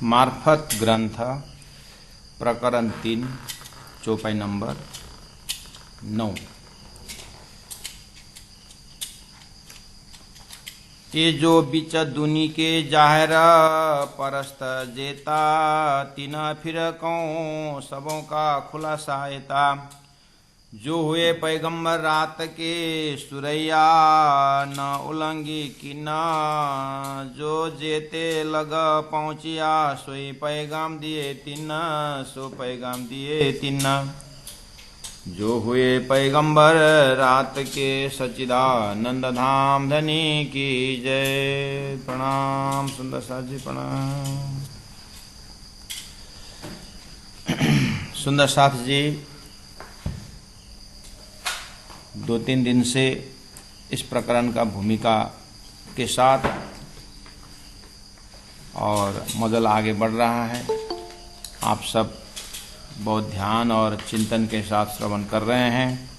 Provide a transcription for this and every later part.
मार्फत ग्रंथ प्रकरण 3 चौपाई नंबर 9। ये जो बिच दुनी के जाहिर परस्त जेता, तिना फिर कौं सबों का खुलासायता। जो हुए पैगंबर रात के सुरैया, न उलंगी किन्ना। जो जेते लग पहुँचिया, सोई पैगाम दिए तिन्ना, सो पैगाम दिए तिन्ना। जो हुए पैगंबर रात के सच्चिदानंद धाम, धनी की जय। प्रणाम सुंदर साथ जी, प्रणाम। सुंदर साथ जी 2-3 दिन से इस प्रकरण का भूमिका के साथ और मजल आगे बढ़ रहा है। आप सब बहुत ध्यान और चिंतन के साथ श्रवण कर रहे हैं।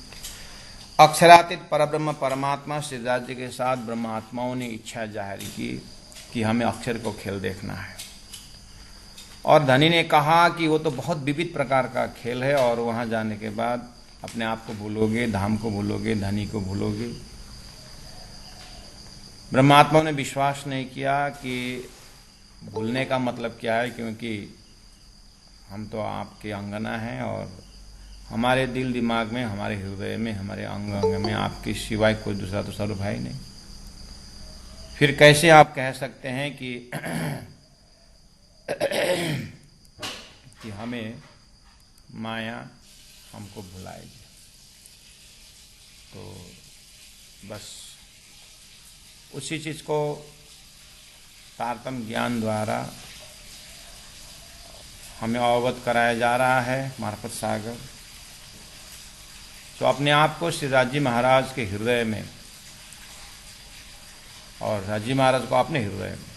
अक्षरातीत परब्रह्म परमात्मा श्री राज्य के साथ ब्रह्मात्माओं ने इच्छा जाहिर की कि हमें अक्षर को खेल देखना है। और धनी ने कहा कि वो तो बहुत विविध प्रकार का खेल है और वहां जाने के बाद अपने आप को भूलोगे, धाम को भूलोगे, धनी को भूलोगे। ब्रह्मात्माओं ने विश्वास नहीं किया कि भूलने का मतलब क्या है, क्योंकि हम तो आपके अंगना हैं और हमारे दिल दिमाग में, हमारे हृदय में, हमारे अंग अंग में आपके सिवाय कोई दूसरा तो स्वरूप है ही नहीं। फिर कैसे आप कह सकते हैं कि हमें माया हमको भुलाएगी। तो बस उसी चीज को तारतम्य ज्ञान द्वारा हमें अवगत कराया जा रहा है मार्फत सागर। तो अपने आप को श्री राजी महाराज के हृदय में और राजी महाराज को अपने हृदय में,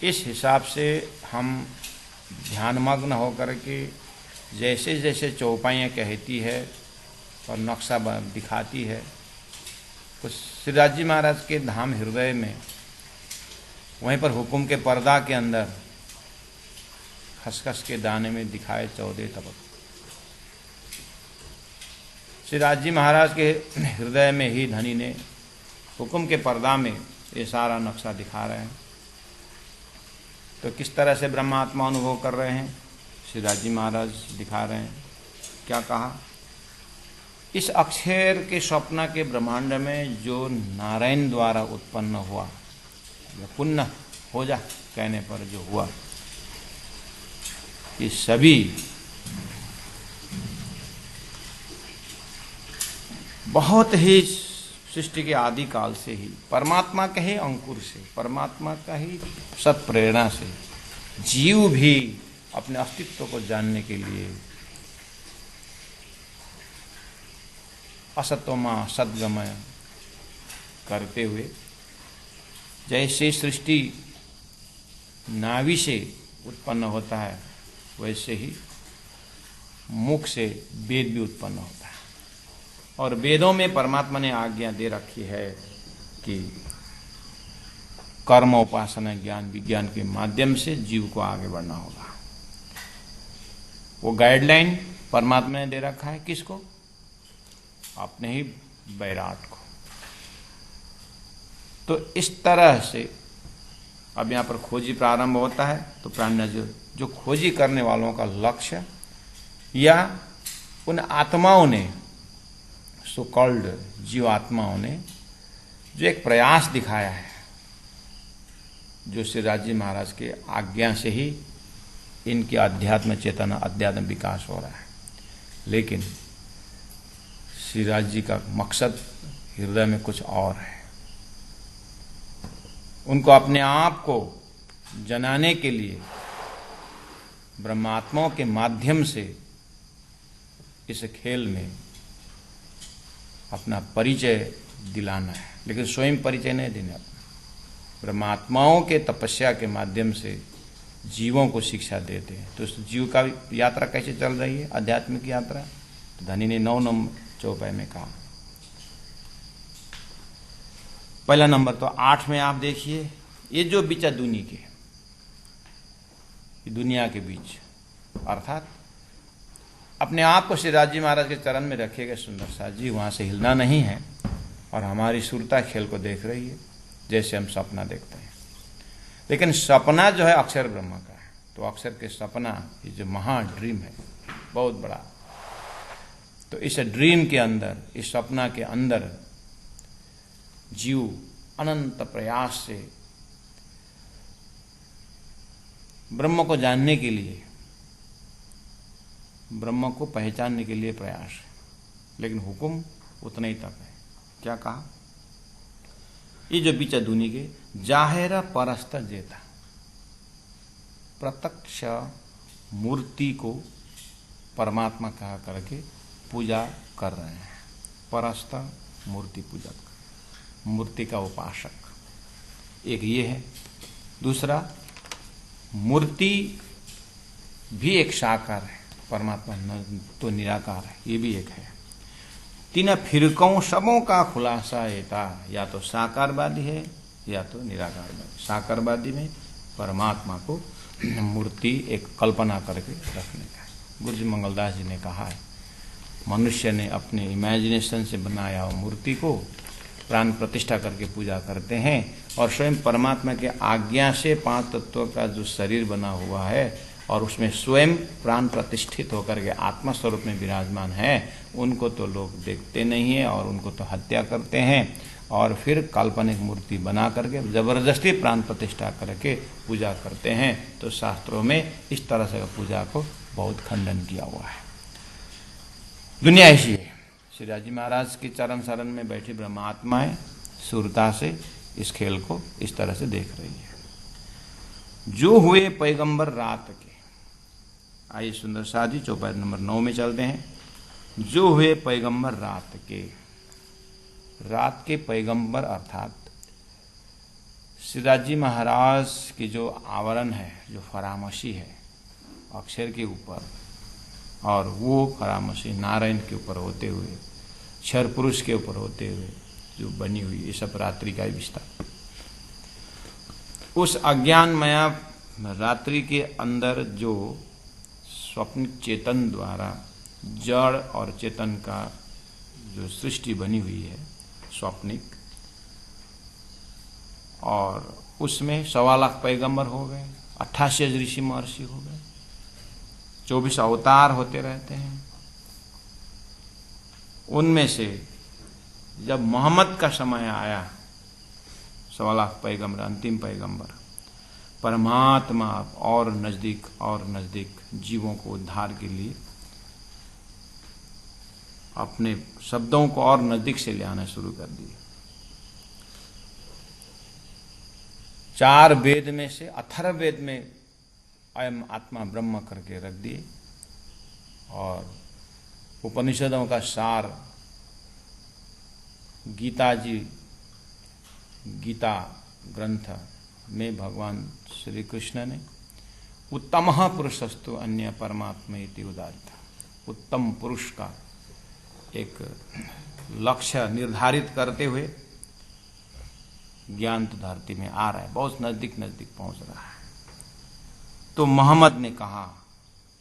इस हिसाब से हम ध्यानमग्न होकर के जैसे जैसे चौपाइयाँ कहती है और नक्शा दिखाती है, तो श्री राजी महाराज के धाम हृदय में, वहीं पर हुक्म के पर्दा के अंदर खसखस के दाने में दिखाए 14 तबक। श्री राजी महाराज के हृदय में ही धनी ने हुक्म के पर्दा में ये सारा नक्शा दिखा रहे हैं। तो किस तरह से ब्रह्मात्मा अनुभव कर रहे हैं, श्री राजी महाराज दिखा रहे हैं। क्या कहा? इस अक्षर के स्वप्न के ब्रह्मांड में जो नारायण द्वारा उत्पन्न हुआ, पुण्य हो जा कहने पर जो हुआ, ये सभी बहुत ही सृष्टि के आदि काल से ही परमात्मा के ही अंकुर से, परमात्मा का ही सत प्रेरणा से जीव भी अपने अस्तित्व को जानने के लिए असतोमा सद्गमय करते हुए, जैसे सृष्टि नाभि से उत्पन्न होता है, वैसे ही मुख से वेद भी उत्पन्न होता है। और वेदों में परमात्मा ने आज्ञा दे रखी है कि कर्म, उपासना, ज्ञान, विज्ञान के माध्यम से जीव को आगे बढ़ना होगा। वो गाइडलाइन परमात्मा ने दे रखा है किसको? अपने ही बैराट को। तो इस तरह से अब यहाँ पर खोजी प्रारंभ होता है। तो प्राणियों, जो खोजी करने वालों का लक्ष्य या उन आत्माओं ने, सो कॉल्ड जीवात्माओं ने जो एक प्रयास दिखाया है, जो श्री राजी महाराज के आज्ञा से ही इनकी अध्यात्म चेतना, अध्यात्म विकास हो रहा है। लेकिन श्री राज जी का मकसद हृदय में कुछ और है। उनको अपने आप को जनाने के लिए ब्रह्मात्माओं के माध्यम से इस खेल में अपना परिचय दिलाना है, लेकिन स्वयं परिचय नहीं देना। ब्रह्मात्माओं के तपस्या के माध्यम से जीवों को शिक्षा देते हैं। तो उस जीव का यात्रा कैसे चल रही है, आध्यात्मिक यात्रा? तो धनी ने 9 नंबर चौपाई में कहा। पहला नंबर तो 8 में आप देखिए, ये जो बीचा दुनी के, दुनिया के बीच, अर्थात अपने आप को श्रीराज जी महाराज के चरण में रखेगा सुंदर सा जी, वहां से हिलना नहीं है, और हमारी सुरता खेल को देख रही है जैसे हम सपना देखते हैं। लेकिन सपना जो है अक्षर ब्रह्म का है, तो अक्षर के सपना, ये जो महा ड्रीम है बहुत बड़ा, तो इस ड्रीम के अंदर, इस सपना के अंदर जीव अनंत प्रयास से ब्रह्म को जानने के लिए, ब्रह्म को पहचानने के लिए प्रयास है, लेकिन हुक्म उतना ही तक है। क्या कहा? ये जो बीचा दुनी के जाहिर परस्त जेता, प्रत्यक्ष मूर्ति को परमात्मा कहा करके पूजा कर रहे हैं। परस्त मूर्ति पूजक, मूर्ति का उपासक, एक ये है। दूसरा, मूर्ति भी एक साकार है, परमात्मा तो निराकार है, ये भी एक है। तीन फिरकों सबों का खुलासा येता, या तो साकारवादी है या तो निराकारवादी। साकारवादी में परमात्मा को मूर्ति एक कल्पना करके रखने का है। गुरु जी मंगलदास जी ने कहा है, मनुष्य ने अपने इमेजिनेशन से बनाया हुआ मूर्ति को प्राण प्रतिष्ठा करके पूजा करते हैं, और स्वयं परमात्मा के आज्ञा से 5 तत्वों का जो शरीर बना हुआ है और उसमें स्वयं प्राण प्रतिष्ठित होकर के आत्मा स्वरूप में विराजमान है, उनको तो लोग देखते नहीं है और उनको तो हत्या करते हैं, और फिर काल्पनिक मूर्ति बना करके जबरदस्ती प्राण प्रतिष्ठा करके पूजा करते हैं। तो शास्त्रों में इस तरह से पूजा को बहुत खंडन किया हुआ है। दुनिया ऐसी है। श्रीराज जी महाराज के चरण शरण में बैठी ब्रह्मात्माएं सुरता से इस खेल को इस तरह से देख रही है। जो हुए पैगंबर रात के, आइए सुंदर साजी चौपाई नंबर 9 में चलते हैं। जो हुए पैगंबर रात के, रात के पैगंबर अर्थात श्रीराज जी महाराज की जो आवरण है, जो फरामशी है अक्षर के ऊपर, और वो फरामशी नारायण के ऊपर होते हुए, क्षर पुरुष के ऊपर होते हुए जो बनी हुई, ये सब रात्रि का विस्तार। उस अज्ञानमया रात्रि के अंदर जो स्वप्न चेतन द्वारा जड़ और चेतन का जो सृष्टि बनी हुई है स्वप्निक, और उसमें 1.25 लाख पैगंबर हो गए, 88 ऋषि महर्षि हो गए, 24 अवतार होते रहते हैं। उनमें से जब मोहम्मद का समय आया, 1.25 लाख पैगंबर, अंतिम पैगंबर, परमात्मा और नजदीक जीवों को उद्धार के लिए अपने शब्दों को और नजदीक से ले आना शुरू कर दिए। 4 वेद में से अथर्ववेद में अयम आत्मा ब्रह्म करके रख दिए, और उपनिषदों का सार गीता ग्रंथ में भगवान श्री कृष्ण ने उत्तमः पुरुषस्तु अन्य परमात्मा इति उदाहरित, उत्तम पुरुष का एक लक्ष्य निर्धारित करते हुए ज्ञान तो धरती में आ रहा है, बहुत नजदीक पहुंच रहा है। तो मोहम्मद ने कहा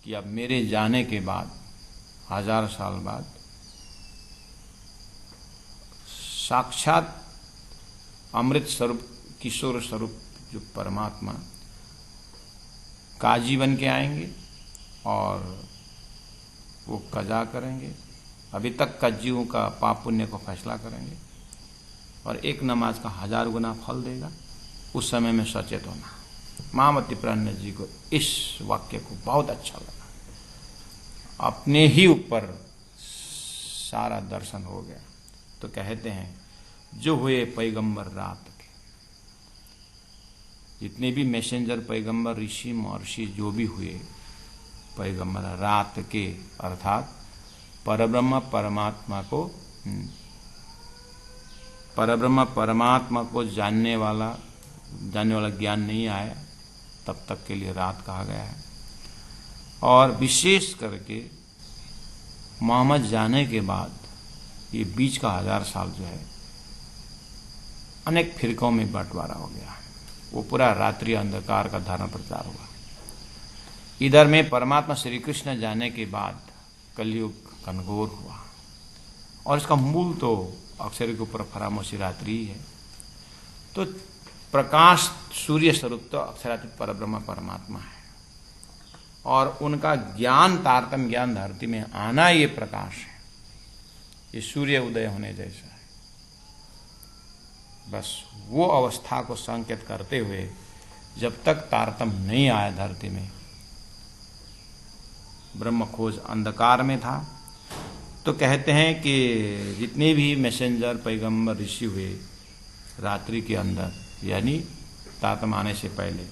कि अब मेरे जाने के बाद 1000 साल बाद साक्षात अमृत स्वरूप, किशोर स्वरूप जो परमात्मा काजी बन के आएंगे और वो कजा करेंगे, अभी तक का जीवों का पाप पुण्य को फैसला करेंगे, और एक नमाज का 1000 गुना फल देगा। उस समय में सचेत होना। महामती प्राण जी को इस वाक्य को बहुत अच्छा लगा, अपने ही ऊपर सारा दर्शन हो गया। तो कहते हैं जो हुए पैगंबर रात के, जितने भी मैसेंजर पैगंबर ऋषि महर्षि जो भी हुए पैगंबर रात के, अर्थात परब्रह्म परमात्मा को जानने वाला ज्ञान नहीं आया, तब तक के लिए रात कहा गया है। और विशेष करके मोहम्मद जाने के बाद ये बीच का 1000 साल जो है अनेक फिरकों में बंटवारा हो गया है। वो पूरा रात्रि अंधकार का धर्म प्रचार हुआ। इधर में परमात्मा श्री कृष्ण जाने के बाद कलयुग घनघोर हुआ, और इसका मूल तो अक्षर के ऊपर फरामोशी रात्रि ही है। तो प्रकाश सूर्य स्वरूप तो अक्षरातीत परब्रह्म परमात्मा है, और उनका ज्ञान तारतम्य ज्ञान धरती में आना ये प्रकाश है, ये सूर्य उदय होने जैसा है। बस वो अवस्था को संकेत करते हुए जब तक तारतम्य नहीं आया धरती में, ब्रह्म खोज अंधकार में था। तो कहते हैं कि जितने भी मैसेंजर पैगंबर ऋषि हुए रात्रि के अंदर, यानी तारतम्य आने से पहले,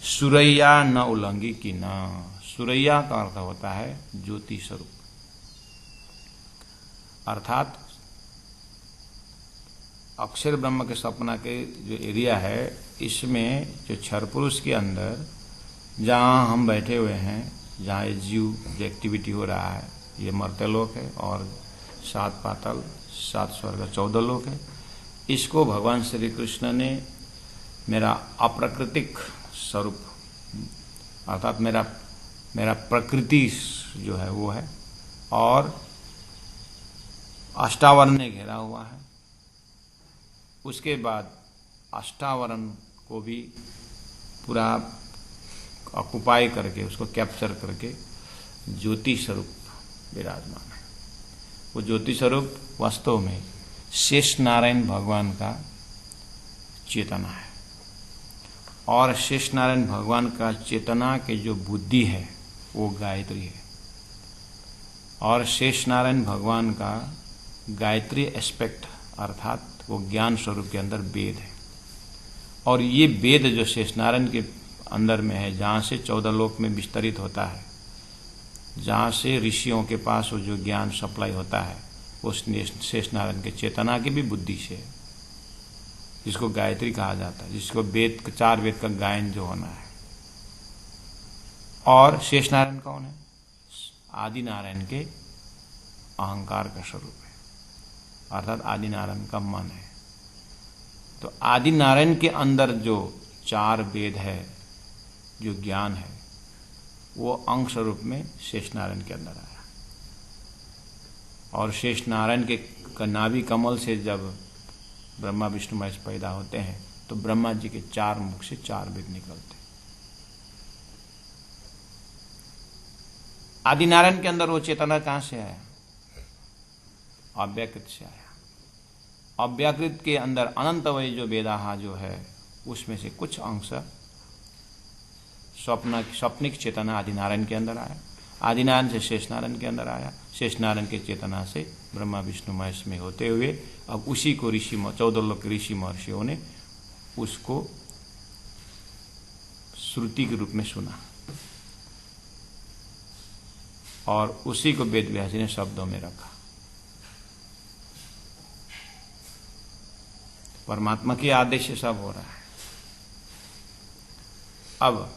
सुरैया न उल्लंघी की न। सुरैया का अर्थ होता है ज्योति स्वरूप, अर्थात अक्षर ब्रह्म के सपना के जो एरिया है, इसमें जो क्षर पुरुष के अंदर जहाँ हम बैठे हुए हैं, जहाँ ये जीव जो एक्टिविटी हो रहा है, ये मर्त्यलोक है, और 7 पाताल 7 स्वर्ग 14 लोक है। इसको भगवान श्री कृष्ण ने मेरा अप्राकृतिक स्वरूप, अर्थात मेरा प्रकृति जो है वो है, और अष्टावरण ने घेरा हुआ है। उसके बाद अष्टावरण को भी पूरा ऑक्युपाई करके, उसको कैप्चर करके ज्योति स्वरूप विराजमान है। वो ज्योति स्वरूप वास्तव में शेष नारायण भगवान का चेतना है, और शेष नारायण भगवान का चेतना के जो बुद्धि है वो गायत्री है, और शेष नारायण भगवान का गायत्री एस्पेक्ट अर्थात वो ज्ञान स्वरूप के अंदर वेद है। और ये वेद जो शेष नारायण के अंदर में है, जहाँ से 14 लोक में विस्तरित होता है, जहाँ से ऋषियों के पास वो जो ज्ञान सप्लाई होता है, उस शेष नारायण के चेतना की भी बुद्धि से है, जिसको गायत्री कहा जाता है, जिसको वेद 4 वेद का गायन जो होना है। और शेष नारायण कौन है? आदि नारायण के अहंकार का स्वरूप है, अर्थात आदि नारायण का मन है। तो आदि नारायण के अंदर जो 4 वेद है, जो ज्ञान है, वो अंग स्वरूप में शेष नारायण के अंदर आया। और शेष नारायण के नाभि कमल से जब ब्रह्मा विष्णु महेश पैदा होते हैं, तो ब्रह्मा जी के 4 मुख से 4 वेद निकलते। आदि नारायण के अंदर वो चेतना कहां से आया? अव्याकृत से आया। अव्याकृत के अंदर अनंतवय जो वेदाहा जो है, उसमें से कुछ अंश स्वप्निक चेतना आदि नारायण के अंदर आया, आदि नारायण से शेष नारायण के अंदर आया, शेष नारायण के चेतना से ब्रह्मा विष्णु महेश में होते हुए अब उसी को 14 लोक ऋषि महर्षियों ने उसको श्रुति के रूप में सुना, और उसी को वेद व्यास जी ने शब्दों में रखा। परमात्मा के आदेश से सब हो रहा है। अब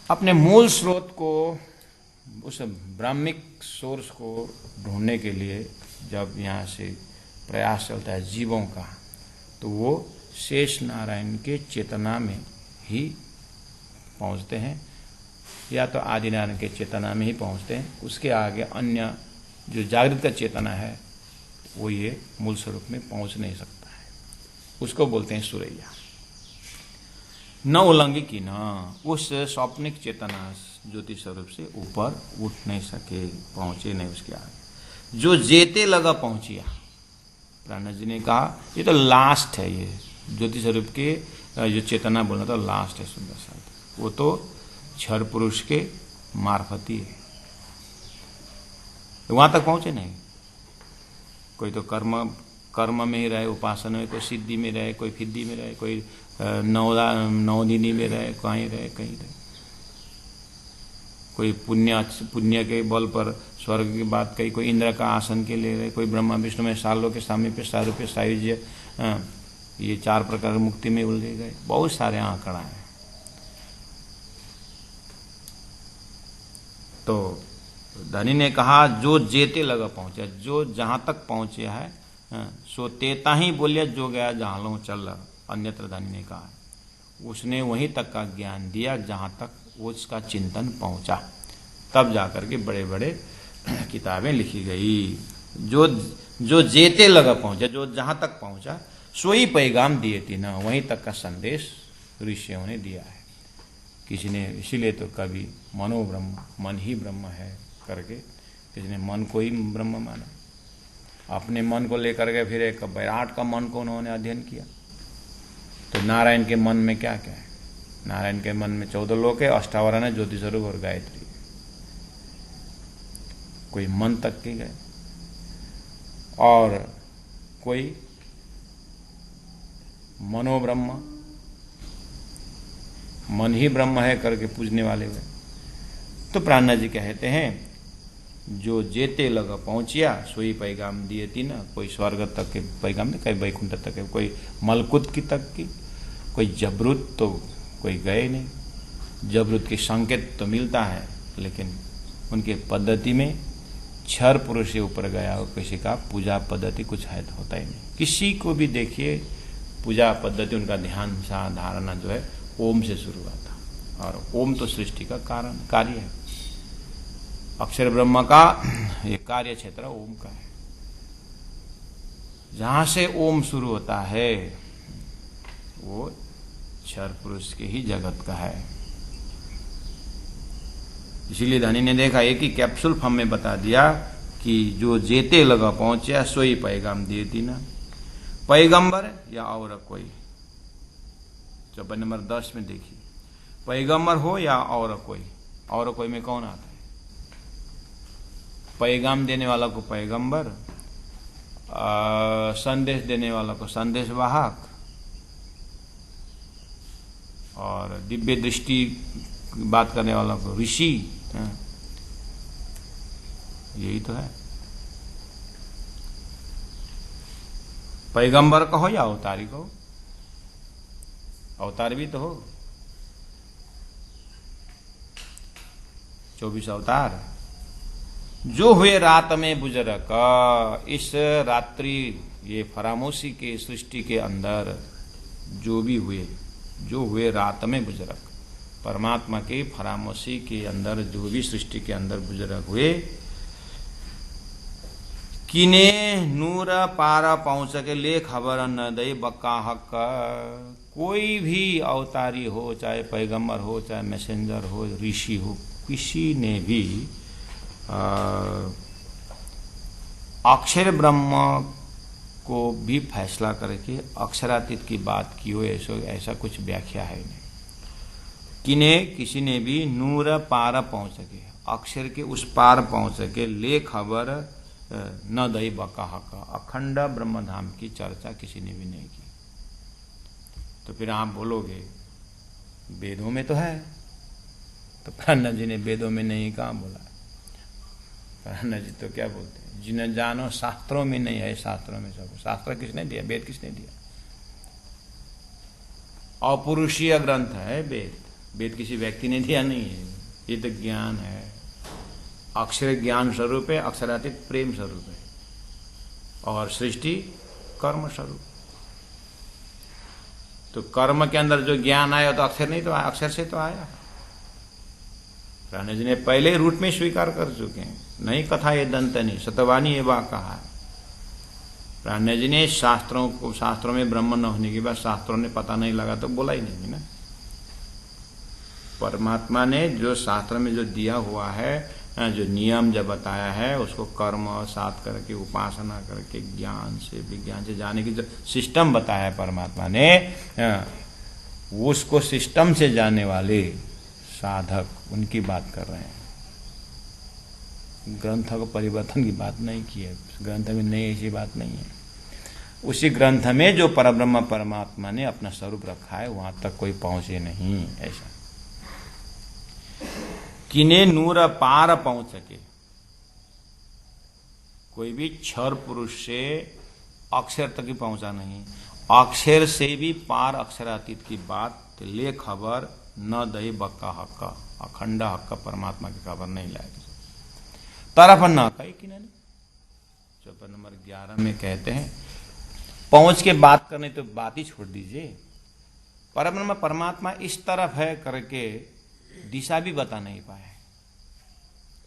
अपने मूल स्रोत को, उस ब्राह्मिक सोर्स को ढूंढने के लिए जब यहाँ से प्रयास चलता है जीवों का, तो वो शेष नारायण के चेतना में ही पहुँचते हैं, या तो आदि नारायण के चेतना में ही पहुँचते हैं। उसके आगे अन्य जो जागृत का चेतना है, वो ये मूल स्वरूप में पहुँच नहीं सकता है। उसको बोलते हैं सुरैया। न उल्लंघी की न, उस स्वप्निक चेतना ज्योति स्वरूप से ऊपर उठ नहीं सके, पहुंचे नहीं उसके आगे। जो जेते लगा पहुंचिया, प्राणा जी ने कहा ये तो लास्ट है, ये ज्योति स्वरूप के जो चेतना बोलना तो लास्ट है। सुंदर सा वो तो क्षर पुरुष के मार्फत ही है, वहां तक पहुंचे नहीं। कोई तो कर्म में ही रहे, उपासना में, कोई सिद्धि में रहे, कोई फिद्धि में रहे, कोई नवदिनी में रहे, कहीं रहे, कोई पुण्य के बल पर स्वर्ग की बात कही, कोई इंद्र का आसन के ले रहे, कोई ब्रह्मा विष्णु में सालों के सामने पे सारूप्य सायुज्य, ये 4 प्रकार मुक्ति में उलझे गए। बहुत सारे आंकड़ा हैं। तो धनी ने कहा जो जेते लगा पहुंचा, जो जहां तक पहुंचे है, सो तेता ही बोलिया जो गया जहां लो चल। अन्यत्र धनी ने कहा, उसने वहीं तक का ज्ञान दिया जहाँ तक उसका चिंतन पहुँचा, तब जाकर के बड़े बड़े किताबें लिखी गई। जो जेते लगा पहुँचा, जो जहाँ तक पहुँचा सोई पैगाम दिए थी ना, वहीं तक का संदेश ऋषियों ने दिया है। किसी ने, इसीलिए तो कभी मनो ब्रह्म, मन ही ब्रह्म है करके, किसी ने मन को ही ब्रह्म माना। अपने मन को लेकर के फिर एक विराट का मन को उन्होंने अध्ययन किया। तो नारायण के मन में क्या क्या है? नारायण के मन में 14 लोक है, अष्टावरण है, ज्योति स्वरूप और गायत्री। कोई मन तक के गए और कोई मनोब्रह्म, मन ही ब्रह्म है करके पूजने वाले हुए। तो प्राणनाथ जी कहते हैं, जो जेते लगा पहुंचिया सोई पैगाम दिए थी ना। कोई स्वर्ग तक के पैगाम नहीं, कोई वैकुंठ तक के, कोई मलकुत की तक की, कोई जबरूत तो कोई गए नहीं। जबरूत के संकेत तो मिलता है, लेकिन उनके पद्धति में क्षर पुरुष से ऊपर गया और किसी का पूजा पद्धति कुछ है तो होता ही नहीं। किसी को भी देखिए पूजा पद्धति, उनका ध्यान सा धारणा जो है ओम से शुरू हुआ था, और ओम तो सृष्टि का कार्य है। अक्षर ब्रह्म का ये कार्य क्षेत्र ओम का है। जहां से ओम शुरू होता है वो क्षर पुरुष के ही जगत का है। इसीलिए धनी ने देखा, एक ही कैप्सूल फॉर्म में बता दिया कि जो जेते लगा पहुंचा सोई पैगाम दिए थी ना। पैगंबर या और कोई, चौपाई नंबर 10 में देखिए, पैगंबर हो या और कोई में कौन आता है? पैगाम देने वाला को पैगंबर, संदेश देने वाला को संदेश वाहक, और दिव्य दृष्टि बात करने वाला को ऋषि। यही तो है। पैगंबर कहो या अवतारी कहो, अवतार भी तो हो। 24 अवतार जो हुए रात में बुजुर्ग। इस रात्रि, ये फरामोशी के सृष्टि के अंदर जो हुए रात में बुजुर्ग, परमात्मा के फरामोशी के अंदर जो भी सृष्टि के अंदर बुजुर्ग हुए, किने नूर पारा पहुंच के ले खबर न दे बक्का हक। कोई भी अवतारी हो, चाहे पैगंबर हो, चाहे मैसेंजर हो, ऋषि हो, किसी ने भी अक्षर ब्रह्म को भी फैसला करके अक्षरातीत की बात की हो, ऐसा कुछ व्याख्या है नहीं। किसी ने भी नूर पार पहुंच सके, अक्षर के उस पार पहुंच सके, ले खबर न दई बका हका, अखंड ब्रह्मधाम की चर्चा किसी ने भी नहीं की। तो फिर आप बोलोगे वेदों में तो है, तो प्राणनाथ जी ने वेदों में नहीं कहाँ बोला। प्राणनाथ जी तो क्या बोलते हैं, जिन्हें जानो शास्त्रों में नहीं है, शास्त्रों में सब। शास्त्र किसने दिया? वेद किसने दिया? अपरुषीय ग्रंथ है वेद। वेद किसी व्यक्ति ने दिया नहीं है, ये तो ज्ञान है। अक्षर ज्ञान स्वरूप है, अक्षरातीत प्रेम स्वरूप है, और सृष्टि कर्म स्वरूप। तो कर्म के अंदर जो ज्ञान आया तो अक्षर नहीं तो आया, अक्षर से तो आया। प्राणनाथ जी ने पहले रूट में स्वीकार कर चुके हैं, नहीं कथा ये दंत नहीं सतवानी ये वाक कहा है। प्राणनाथ जी ने शास्त्रों में ब्रह्म न होने के बाद शास्त्रों ने पता नहीं लगा तो बोला ही नहीं ना। परमात्मा ने जो शास्त्र में जो दिया हुआ है, जो नियम जब बताया है, उसको कर्म साथ करके, उपासना करके, ज्ञान से, विज्ञान से जाने की जो सिस्टम बताया है परमात्मा ने, उसको सिस्टम से जाने वाले साधक, उनकी बात कर रहे हैं। ग्रंथ को परिवर्तन की बात नहीं की है, ग्रंथ में नहीं, ऐसी बात नहीं है। उसी ग्रंथ में जो परब्रह्म परमात्मा ने अपना स्वरूप रखा है, वहां तक कोई पहुंचे नहीं। ऐसा किने नूर पार पहुंच सके, कोई भी क्षर पुरुष से अक्षर तक ही पहुंचा नहीं। अक्षर से भी पार अक्षरातीत की बात ले खबर न दही बक्का हक्का, अखंड हक्का परमात्मा की खबर नहीं लाएगी। तरफ न कही कि नहीं। चौपाई नंबर 11 में कहते हैं, पहुंच के बात करने तो बात ही छोड़ दीजिए। परब्रह्म परमात्मा इस तरफ है करके दिशा भी बता नहीं पाए।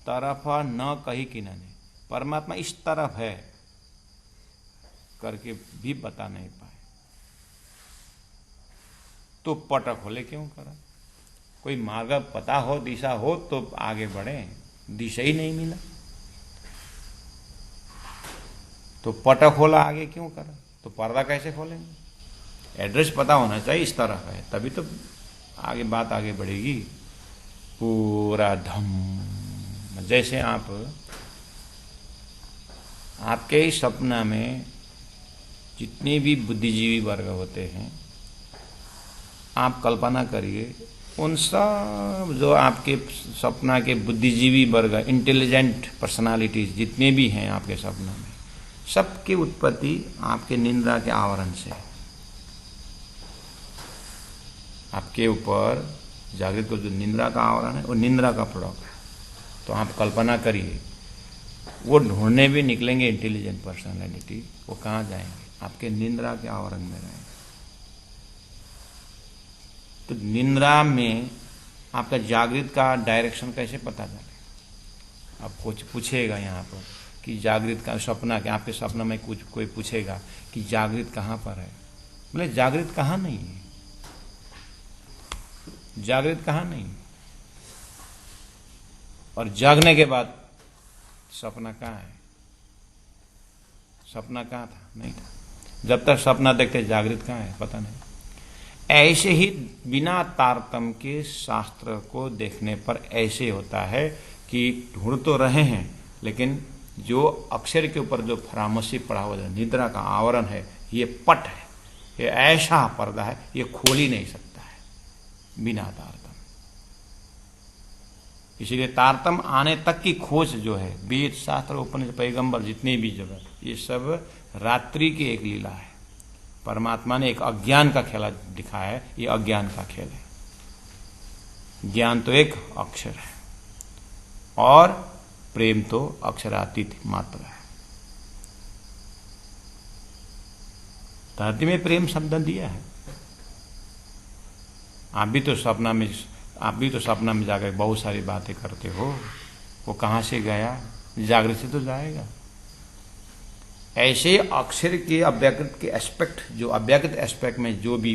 तरफ न कही किन्होंने, परमात्मा इस तरफ है करके भी बता नहीं पाए। तो पटक खोले क्यों करा? कोई मार्ग पता हो, दिशा हो तो आगे बढ़े, दिशा ही नहीं मिला तो पटक खोला, आगे क्यों करा? तो पर्दा कैसे खोलेंगे? एड्रेस पता होना चाहिए, इस तरह है, तभी तो आगे बात आगे बढ़ेगी। पूरा धम, जैसे आपके ही सपना में जितने भी बुद्धिजीवी वर्ग होते हैं, आप कल्पना करिए उन सब जो आपके सपना के बुद्धिजीवी वर्ग, इंटेलिजेंट पर्सनालिटीज जितने भी हैं आपके सपना में, सबकी उत्पत्ति आपके निंद्रा के आवरण से। आपके ऊपर जागृत को जो निंद्रा का आवरण है वो निंद्रा का प्रोडक्ट है। तो आप कल्पना करिए, वो ढूंढने भी निकलेंगे इंटेलिजेंट पर्सनालिटी, वो कहाँ जाएंगे? आपके निंद्रा के आवरण में रहेंगे। तो निंद्रा में आपका जागृत का डायरेक्शन कैसे पता चले? आप कुछ पूछेगा यहाँ पर कि जागृत का सपना, कि आपके सपना में कुछ कोई पूछेगा कि जागृत कहाँ पर है, बोले जागृत कहाँ नहीं है, जागृत कहाँ नहीं है। और जागने के बाद सपना कहाँ है? सपना कहाँ था? नहीं था। जब तक सपना देखते जागृत कहाँ है पता नहीं। ऐसे ही बिना तारतम्य के शास्त्र को देखने पर ऐसे होता है कि ढूंढ तो रहे हैं, लेकिन जो अक्षर के ऊपर जो फरामसी पड़ा हुआ है, निद्रा का आवरण है, ये पट है, ये ऐसा पर्दा है, ये खोल ही नहीं सकता है बिना तारतम्य। इसीलिए तारतम्य आने तक की खोज जो है, वेद शास्त्र उपनिषद पैगंबर जितने भी जगह, ये सब रात्रि की एक लीला है। परमात्मा ने एक अज्ञान का खेला दिखाया है, ये अज्ञान का खेल है। ज्ञान तो एक अक्षर है और प्रेम तो अक्षरातीत मात्र है। धरती में प्रेम शब्द दिया है। आप भी तो सपना में जाकर बहुत सारी बातें करते हो, वो कहां से गया? जागृत से तो जाएगा। ऐसे अक्षर के अव्यक्त के एस्पेक्ट, जो अव्यक्त एस्पेक्ट में जो भी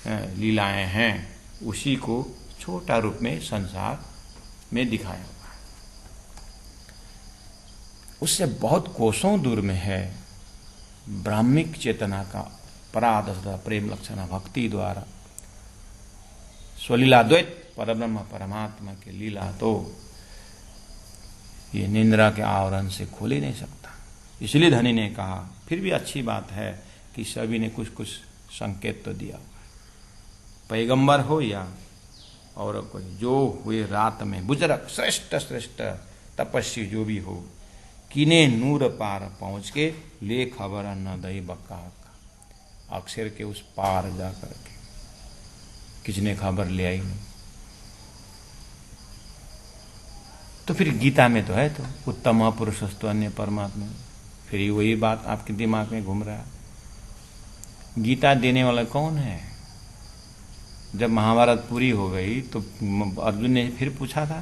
लीलाएं हैं, उसी को छोटा रूप में संसार में दिखाया हुआ है। उससे बहुत कोसों दूर में है ब्राह्मिक चेतना का परादशा प्रेम लक्षणा भक्ति द्वारा स्वलीला द्वैत परब्रह्म परमात्मा की लीला तो ये निंद्रा के आवरण से खोल ही नहीं सकता। इसलिए धनी ने कहा, फिर भी अच्छी बात है कि सभी ने कुछ कुछ संकेत तो दिया हुआ है। पैगंबर हो या और कोई, जो हुए रात में बुजुर्ग श्रेष्ठ श्रेष्ठ तपस्वी जो भी हो, किने नूर पार पहुंच के ले खबर न दई बक्का, अक्षर के उस पार जा करके किसने खबर ले आई नहीं। तो फिर गीता में तो है, तो उत्तम पुरुषस्तु अन्य परमात्मा, फिर वही बात आपके दिमाग में घूम रहा है। गीता देने वाला कौन है? जब महाभारत पूरी हो गई तो अर्जुन ने फिर पूछा था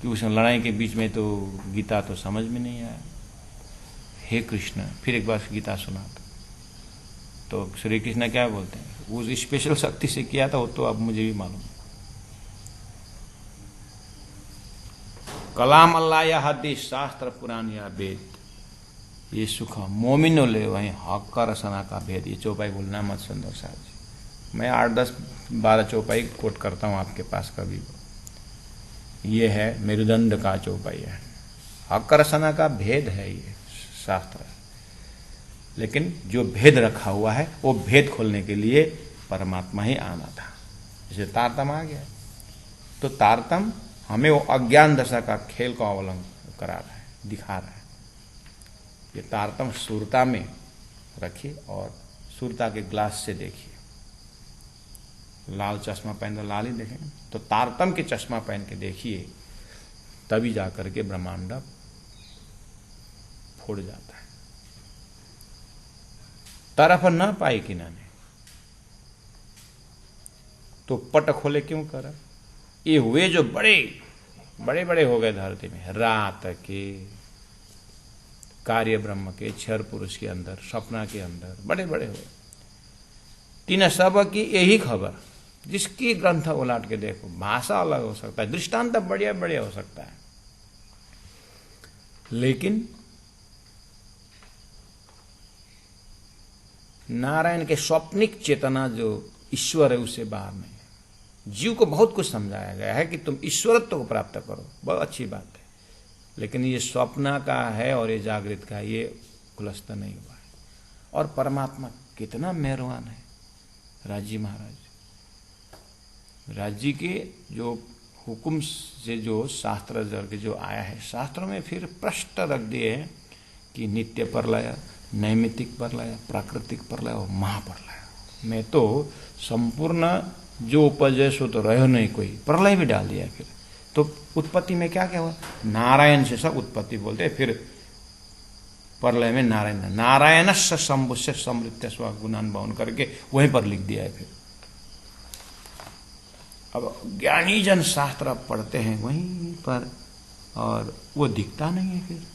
कि उस लड़ाई के बीच में तो गीता तो समझ में नहीं आया, हे कृष्ण फिर एक बार गीता सुना। तो श्री कृष्ण क्या बोलते हैं, उस स्पेशल शक्ति से किया था वो तो अब मुझे भी मालूम। कलाम अल्लाह या हदीस शास्त्र पुराण या वेद, ये सुख मोमिनो ले वहीं हक का रसना का भेद। ये चौपाई बोलना मत सुंदर साहब जी, मैं 8, 10, 12 चौपाई कोट करता हूँ आपके पास कभी। ये है मेरुदंड का चौपाई है, हक का रसना का भेद है ये शास्त्र। लेकिन जो भेद रखा हुआ है वो भेद खोलने के लिए परमात्मा ही आना था, जैसे तारतम आ गया। तो तारतम हमें वो अज्ञान दशा का खेल का अवलंबन करा रहा है, दिखा रहा है। ये तारतम सुरता में रखिए और सुरता के ग्लास से देखिए। लाल चश्मा पहन तो लाल ही देखेंगे, तो तारतम के चश्मा पहन के देखिए, तभी जाकर के ब्रह्मांड फूट जाता है। तरफ न पाई किनाने, तो पट खोले क्यों कर। ये हुए जो बड़े बड़े बड़े हो गए धरती में, रात के कार्य ब्रह्म के, क्षर पुरुष के अंदर, सपना के अंदर बड़े बड़े हुए। तीन सब की यही खबर, जिसकी ग्रंथ उलाट के देखो, भाषा अलग हो सकता है, दृष्टांत बढ़िया बढ़िया हो सकता है, लेकिन नारायण के स्वप्निक चेतना जो ईश्वर है उससे बाहर नहीं है। जीव को बहुत कुछ समझाया गया है कि तुम ईश्वरत्व को प्राप्त करो, बहुत अच्छी बात है, लेकिन ये स्वप्न का है और ये जागृत का है, ये खुलस्त नहीं हुआ है। और परमात्मा कितना मेहरबान है। राजी महाराज, राजी के जो हुकुम से जो शास्त्र के जो आया है, शास्त्रों में फिर प्रश्न रख दिए हैं कि नित्य प्रलय, नैमित्तिक प्रलय, प्राकृतिक प्रलय और महाप्रलय। मैं तो संपूर्ण जो उपजय सो तो रहो नहीं, कोई प्रलय भी डाल दिया। फिर तो उत्पत्ति में क्या क्या हुआ, नारायण से सब उत्पत्ति बोलते हैं, फिर प्रलय में नारायण, नारायण से शंभुष्य समृत्य स्व गुणान भवन करके वहीं पर लिख दिया है। फिर अब ज्ञानी जन शास्त्र पढ़ते हैं वहीं पर, और वो दिखता नहीं है। फिर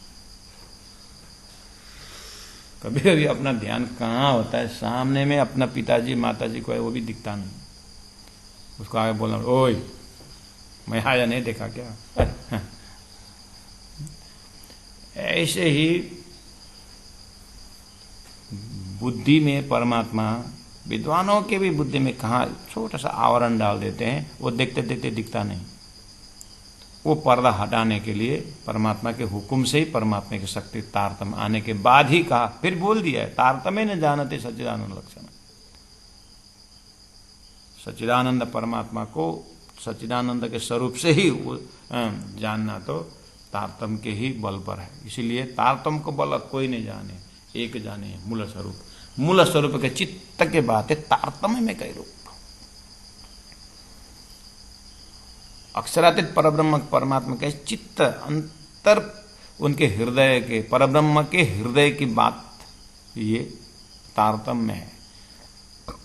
कभी कभी अपना ध्यान कहाँ होता है, सामने में अपना पिताजी माताजी को है, वो भी दिखता नहीं। उसको आगे बोलना, ओए मैं आया नहीं देखा क्या। ऐसे ही बुद्धि में परमात्मा, विद्वानों के भी बुद्धि में कहाँ छोटा सा आवरण डाल देते हैं, वो देखते देखते दिखता नहीं। वो पर्दा हटाने के लिए परमात्मा के हुक्म से ही परमात्मा की शक्ति तारतम्य आने के बाद ही कहा, फिर बोल दिया है, तारतम्य न जानते सच्चिदानंद लक्षण। सच्चिदानंद परमात्मा को सच्चिदानंद के स्वरूप से ही जानना तो तारतम्य के ही बल पर है। इसीलिए तारतम्य को बल कोई नहीं जाने, एक जाने मूल स्वरूप। मूल स्वरूप के चित्त के बात है, तारतम्य में कई रूप। अक्षरातीत परब्रह्म परमात्मा के चित्त अंतर, उनके हृदय के परब्रह्म के हृदय की बात, ये तारतम्य है।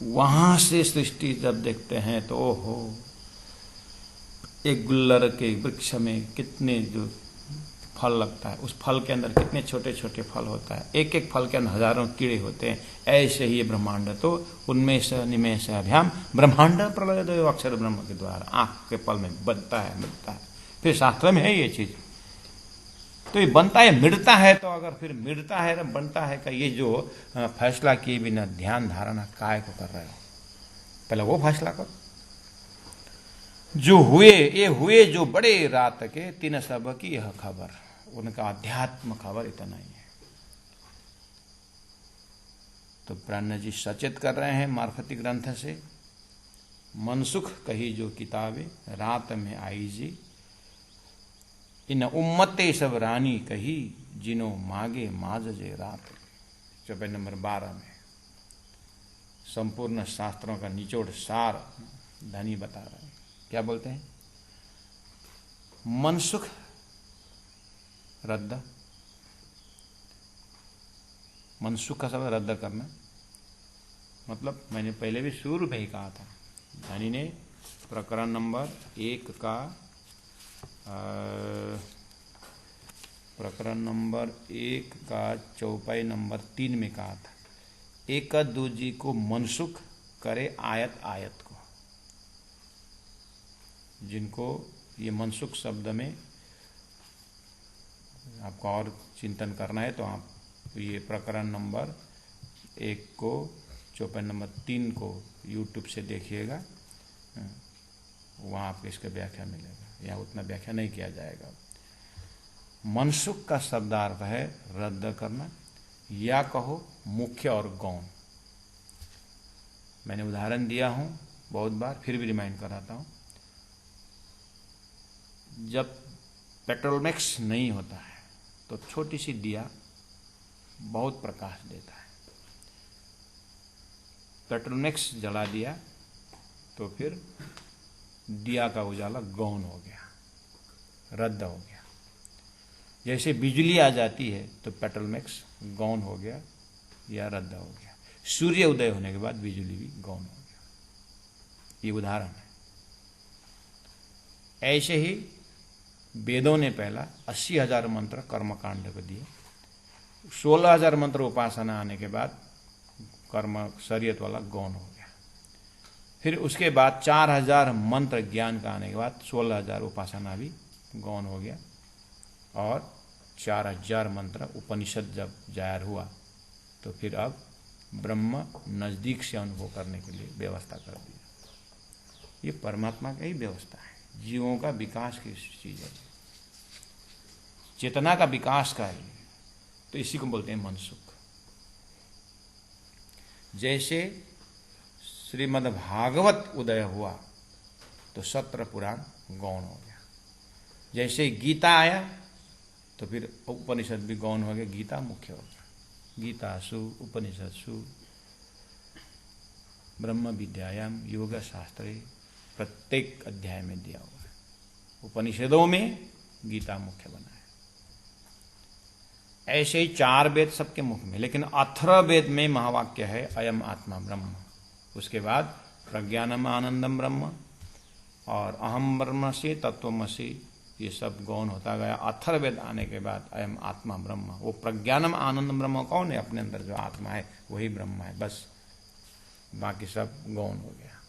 वहां से सृष्टि जब देखते हैं तो ओहो, एक गुल्लर के वृक्ष में कितने जो फल लगता है, उस फल के अंदर कितने छोटे छोटे फल होता है, एक एक फल के अंदर हजारों कीड़े होते हैं। ऐसे ही ये ब्रह्मांड, तो उनमें से निमेष अभ्याम ब्रह्मांड प्रलय दो अक्षर ब्रह्म के द्वारा आंख के पल में बनता है, मिटता है। फिर शास्त्र में है ये चीज, तो ये बनता है मिटता है। तो अगर फिर मिटता है बनता है का ये जो फैसला किए बिना ध्यान धारणा काय को कर रहे हो, पहले वो फैसला करो। जो हुए, ये हुए जो बड़े रात के, तीन सब की यह खबर, उनका अध्यात्म खबर इतना ही है। तो प्राण जी सचेत कर रहे हैं मार्फती ग्रंथ से, मनसुख कही जो किताबें रात में आई जी, इन उम्मते सब रानी कही, जिनो मागे माजजे रात। चौपाई नंबर 12 में संपूर्ण शास्त्रों का निचोड़ सार धनी बता रहे हैं। क्या बोलते हैं, मनसुख रद्द, मनसुख का शब्द रद्द करना, मतलब मैंने पहले भी शुरू में ही कहा था, धनी ने प्रकरण नंबर 1 का प्रकरण नंबर 1 का चौपाई नंबर 3 में कहा था, एक दूजी को मनसुख करे आयत आयत को। जिनको ये मनसुख शब्द में आपको और चिंतन करना है तो आप ये प्रकरण नंबर 1 को चौपाई नंबर 3 को यूट्यूब से देखिएगा, वहाँ आपको इसका व्याख्या मिलेगा। यहाँ उतना व्याख्या नहीं किया जाएगा। मनसुख का शब्दार्थ है रद्द करना, या कहो मुख्य और गौण। मैंने उदाहरण दिया हूँ बहुत बार, फिर भी रिमाइंड कराता हूँ। जब पेट्रोलमैक्स नहीं होता है तो छोटी सी दिया बहुत प्रकाश देता है। पेट्रोलमैक्स जला दिया तो फिर दिया का उजाला गौण हो गया, रद्द हो गया। जैसे बिजली आ जाती है तो पेट्रोलमैक्स गौण हो गया या रद्द हो गया। सूर्य उदय होने के बाद बिजली भी गौण हो गया। ये उदाहरण है। ऐसे ही वेदों ने पहला 80,000 मंत्र कर्मकांड को दिए, 16,000 मंत्र उपासना आने के बाद कर्म शरीयत वाला गौण हो गया। फिर उसके बाद 4,000 मंत्र ज्ञान का आने के बाद 16,000 उपासना भी गौण हो गया, और 4,000 मंत्र उपनिषद जब जाहिर हुआ तो फिर अब ब्रह्म नजदीक से अनुभव करने के लिए व्यवस्था कर दिया। ये परमात्मा का ही व्यवस्था है, जीवों का विकास की चीज है, चेतना का विकास का है। तो इसी को बोलते हैं मनसुख। जैसे श्रीमद् भागवत उदय हुआ तो 17 पुराण गौण हो गया। जैसे गीता आया तो फिर उपनिषद भी गौण हो गया, गीता मुख्य हो गया। गीतासु उपनिषत्सु ब्रह्म विद्यायाम योग शास्त्रे प्रत्येक अध्याय में दिया हुआ है। उपनिषदों में गीता मुख्य बना है। ऐसे ही 4 वेद सबके मुख में, लेकिन अथर्ववेद में महावाक्य है अयम आत्मा ब्रह्म। उसके बाद प्रज्ञानम आनंदम ब्रह्म और अहम ब्रह्मसि तत्वमसि, ये सब गौण होता गया। अथर्ववेद आने के बाद अयम आत्मा ब्रह्म, वो प्रज्ञानम आनंदम ब्रह्म कौन है? अपने अंदर जो आत्मा है वही ब्रह्म है, बस बाकी सब गौण हो गया।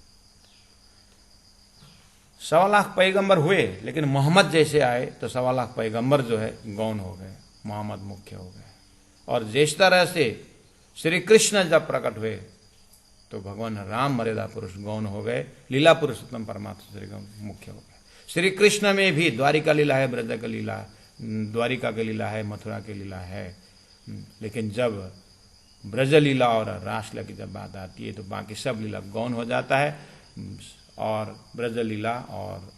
1.25 लाख पैगंबर हुए, लेकिन मोहम्मद जैसे आए तो 1.25 लाख पैगंबर जो है गौण हो गए, मोहम्मद मुख्य हो गए। और जिस तरह से श्री कृष्ण जब प्रकट हुए तो भगवान राम मर्यादा पुरुष गौण हो गए, लीला पुरुषोत्तम परमात्मा श्री मुख्य हो गए। श्री कृष्ण में भी द्वारिका लीला है, ब्रज का लीला, द्वारिका की लीला है, मथुरा की लीला है, लेकिन जब ब्रज लीला और रासलीला की जब बात आती है तो बाकी सब लीला गौण हो जाता है, और ब्रज लीला और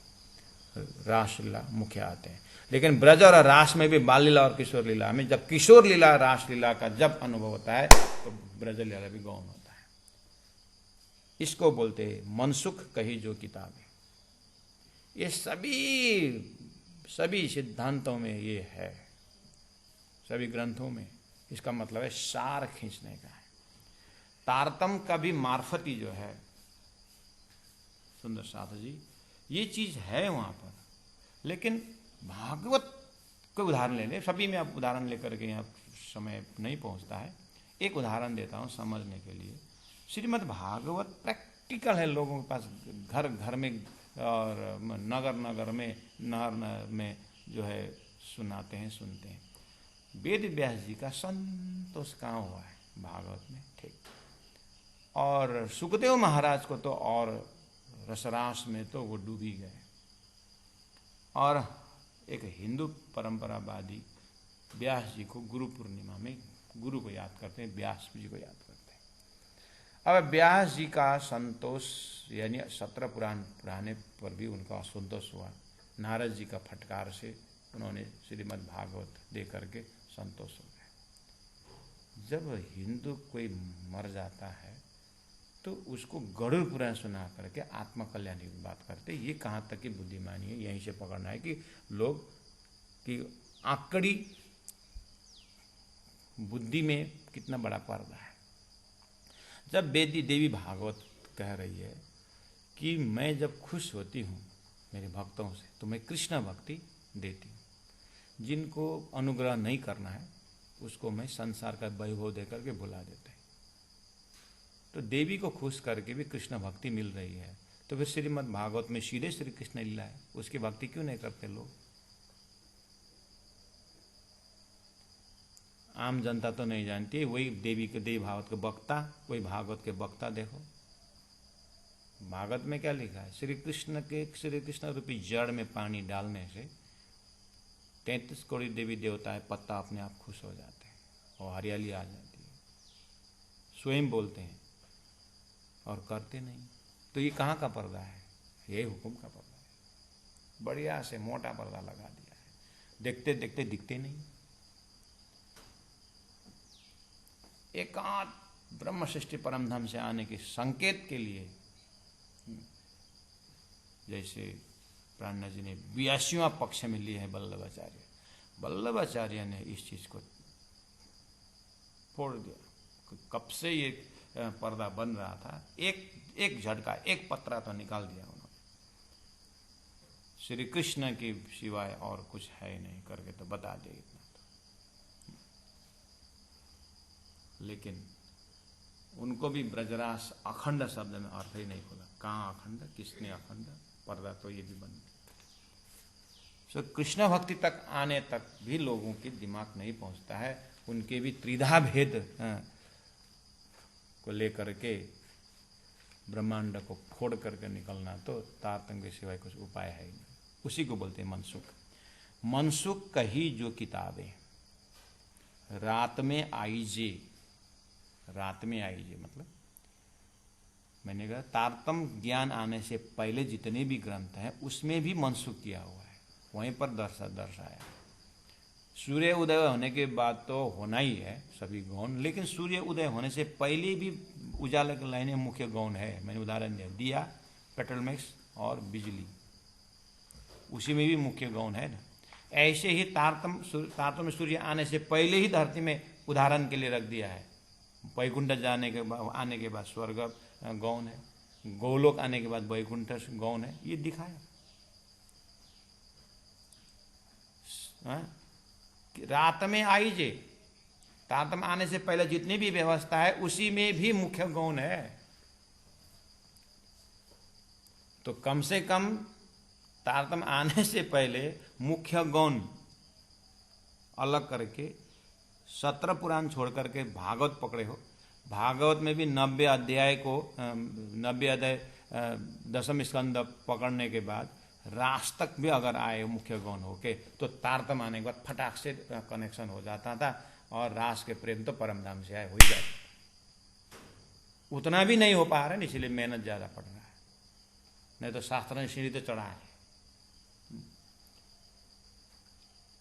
रासलीला मुख्य आते हैं। लेकिन ब्रज और रास में भी बाल लीला और किशोर लीला में, जब किशोर लीला रासलीला का जब अनुभव होता है तो ब्रज लीला भी गौण होता है। इसको बोलते हैं मनसुख कही जो किताबें। ये सभी सिद्धांतों में ये है, सभी ग्रंथों में। इसका मतलब है सार खींचने का है। तारतम का भी मार्फती जो है सुंदर साथ जी, ये चीज है वहां पर। लेकिन भागवत को उदाहरण ले लें, सभी में आप उदाहरण लेकर के यहाँ समय नहीं पहुंचता है। एक उदाहरण देता हूं समझने के लिए। श्रीमद् भागवत प्रैक्टिकल है, लोगों के पास घर घर में और नगर नगर में, नहर में जो है सुनाते हैं, सुनते हैं। वेद व्यास जी का संतोष कहाँ हुआ है? भागवत में, ठीक। और सुखदेव महाराज को तो और रसरास में तो वो डूबी गए। और एक हिंदू परंपरावादी व्यास जी को गुरु पूर्णिमा में गुरु को याद करते हैं, व्यास जी को याद करते हैं। अब व्यास जी का संतोष यानी 17 पुराण पढ़ाने पर भी उनका असंतोष हुआ। नारद जी का फटकार से उन्होंने श्रीमद् भागवत दे करके संतोष हो गए। जब हिंदू कोई मर जाता है तो उसको गरुड़ पुराण सुना करके आत्मा कल्याण की बात करते। ये कहाँ तक की बुद्धिमानी है? यहीं से पकड़ना है कि लोग की आकड़ी बुद्धि में कितना बड़ा पर्दा है। जब देवी भागवत कह रही है कि मैं जब खुश होती हूँ मेरे भक्तों से तो मैं कृष्ण भक्ति देती हूँ, जिनको अनुग्रह नहीं करना है उसको मैं संसार का वैभव देकर के भुला देते हैं। तो देवी को खुश करके भी कृष्ण भक्ति मिल रही है, तो फिर श्रीमद् भागवत में सीधे श्री कृष्ण लीला है, उसकी भक्ति क्यों नहीं करते लोग? आम जनता तो नहीं जानती। वही देवी भागवत के वक्ता, वही भागवत के वक्ता देखो भागवत में क्या लिखा है। श्री कृष्ण रूपी जड़ में पानी डालने से 33 करोड़ देवी देवता है, पत्ता अपने आप खुश हो जाते हैं और हरियाली आ जाती है। स्वयं बोलते हैं और करते नहीं। तो ये कहाँ का पर्दा है? ये हुक्म का पर्दा है। बढ़िया से मोटा पर्दा लगा दिया है, देखते देखते दिखते नहीं। एकांत ब्रह्म सृष्टि परम धाम से आने के संकेत के लिए जैसे प्राणनाथ जी ने 82वां पक्ष में लिए है वल्लभाचार्य। वल्लभाचार्य ने इस चीज को फोड़ दिया। कब से ये पर्दा बन रहा था, एक झटका, एक पत्रा तो निकाल दिया उन्होंने, श्री कृष्ण के सिवाय और कुछ है नहीं करके तो बता दिया इतना तो। लेकिन उनको भी ब्रजरास अखंड शब्द में अर्थ ही नहीं खोला। कहाँ अखंड, किसने अखंड, पर्दा तो ये भी बन गया। सो कृष्ण भक्ति तक आने तक भी लोगों के दिमाग नहीं पहुंचता है, उनके भी त्रिधा भेद को लेकर के ब्रह्मांड को फोड़ करके निकलना तो तारतम्य के सिवाय कुछ उपाय है ही नहीं। उसी को बोलते हैं मनसुख। मनसुख कही जो किताबें रात में आई जे, रात में आई जे मतलब मैंने कहा तारतम ज्ञान आने से पहले जितने भी ग्रंथ हैं उसमें भी मनसुख किया हुआ है, वहीं पर दर्शाया। सूर्य उदय होने के बाद तो होना ही है सभी गौण, लेकिन सूर्य उदय होने से पहले भी उजाला की लाइनें मुख्य गौण है। मैंने उदाहरण दिया, दिया, पेट्रोलमैक्स और बिजली, उसी में भी मुख्य गौण है ना। ऐसे ही तारतम में सूर्य आने से पहले ही धरती में उदाहरण के लिए रख दिया है। वैकुंठ जाने के बाद, आने के बाद स्वर्ग गौण है, गोलोक आने के बाद वैकुंठ गौण है, ये दिखाया। रात में आई जे, तारतम आने से पहले जितनी भी व्यवस्था है उसी में भी मुख्य गौण है। तो कम से कम तारतम आने से पहले मुख्य गौण अलग करके 17 पुराण छोड़ करके भागवत पकड़े हो। भागवत में भी 90 अध्याय को 90 अध्याय 10वें स्कंद पकड़ने के बाद रास तक भी अगर आए मुख्य गौण होके तो तारतम आने के बाद फटाक से कनेक्शन हो जाता था और रास के प्रेम तो परमधाम से आए हो ही जाए। उतना भी नहीं हो पा रहा है, इसलिए मेहनत ज्यादा पड़ रहा है, नहीं तो शास्त्र ने सीढ़ी तो चढ़ा है।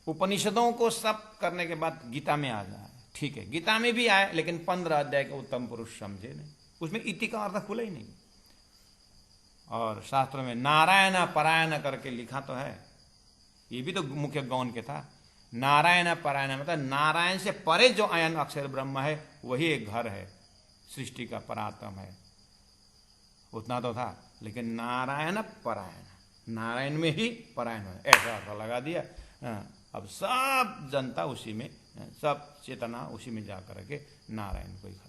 उपनिषदों को सब करने के बाद गीता में आ जाए, ठीक है, गीता में भी आए, लेकिन 15 अध्याय के उत्तम पुरुष समझे नहीं, उसमें इति का अर्थ खुला ही नहीं। और शास्त्र में नारायण परायण करके लिखा तो है, ये भी तो मुख्य गौण के था। नारायण परायण मतलब नारायण से परे जो अयन अक्षर ब्रह्म है वही एक घर है, सृष्टि का परात्म है, उतना तो था। लेकिन नारायण परायण, नारायण में ही परायण है, ऐसा अर्थ लगा दिया। अब सब जनता उसी में, सब चेतना उसी में जाकर के नारायण को ही खत्म।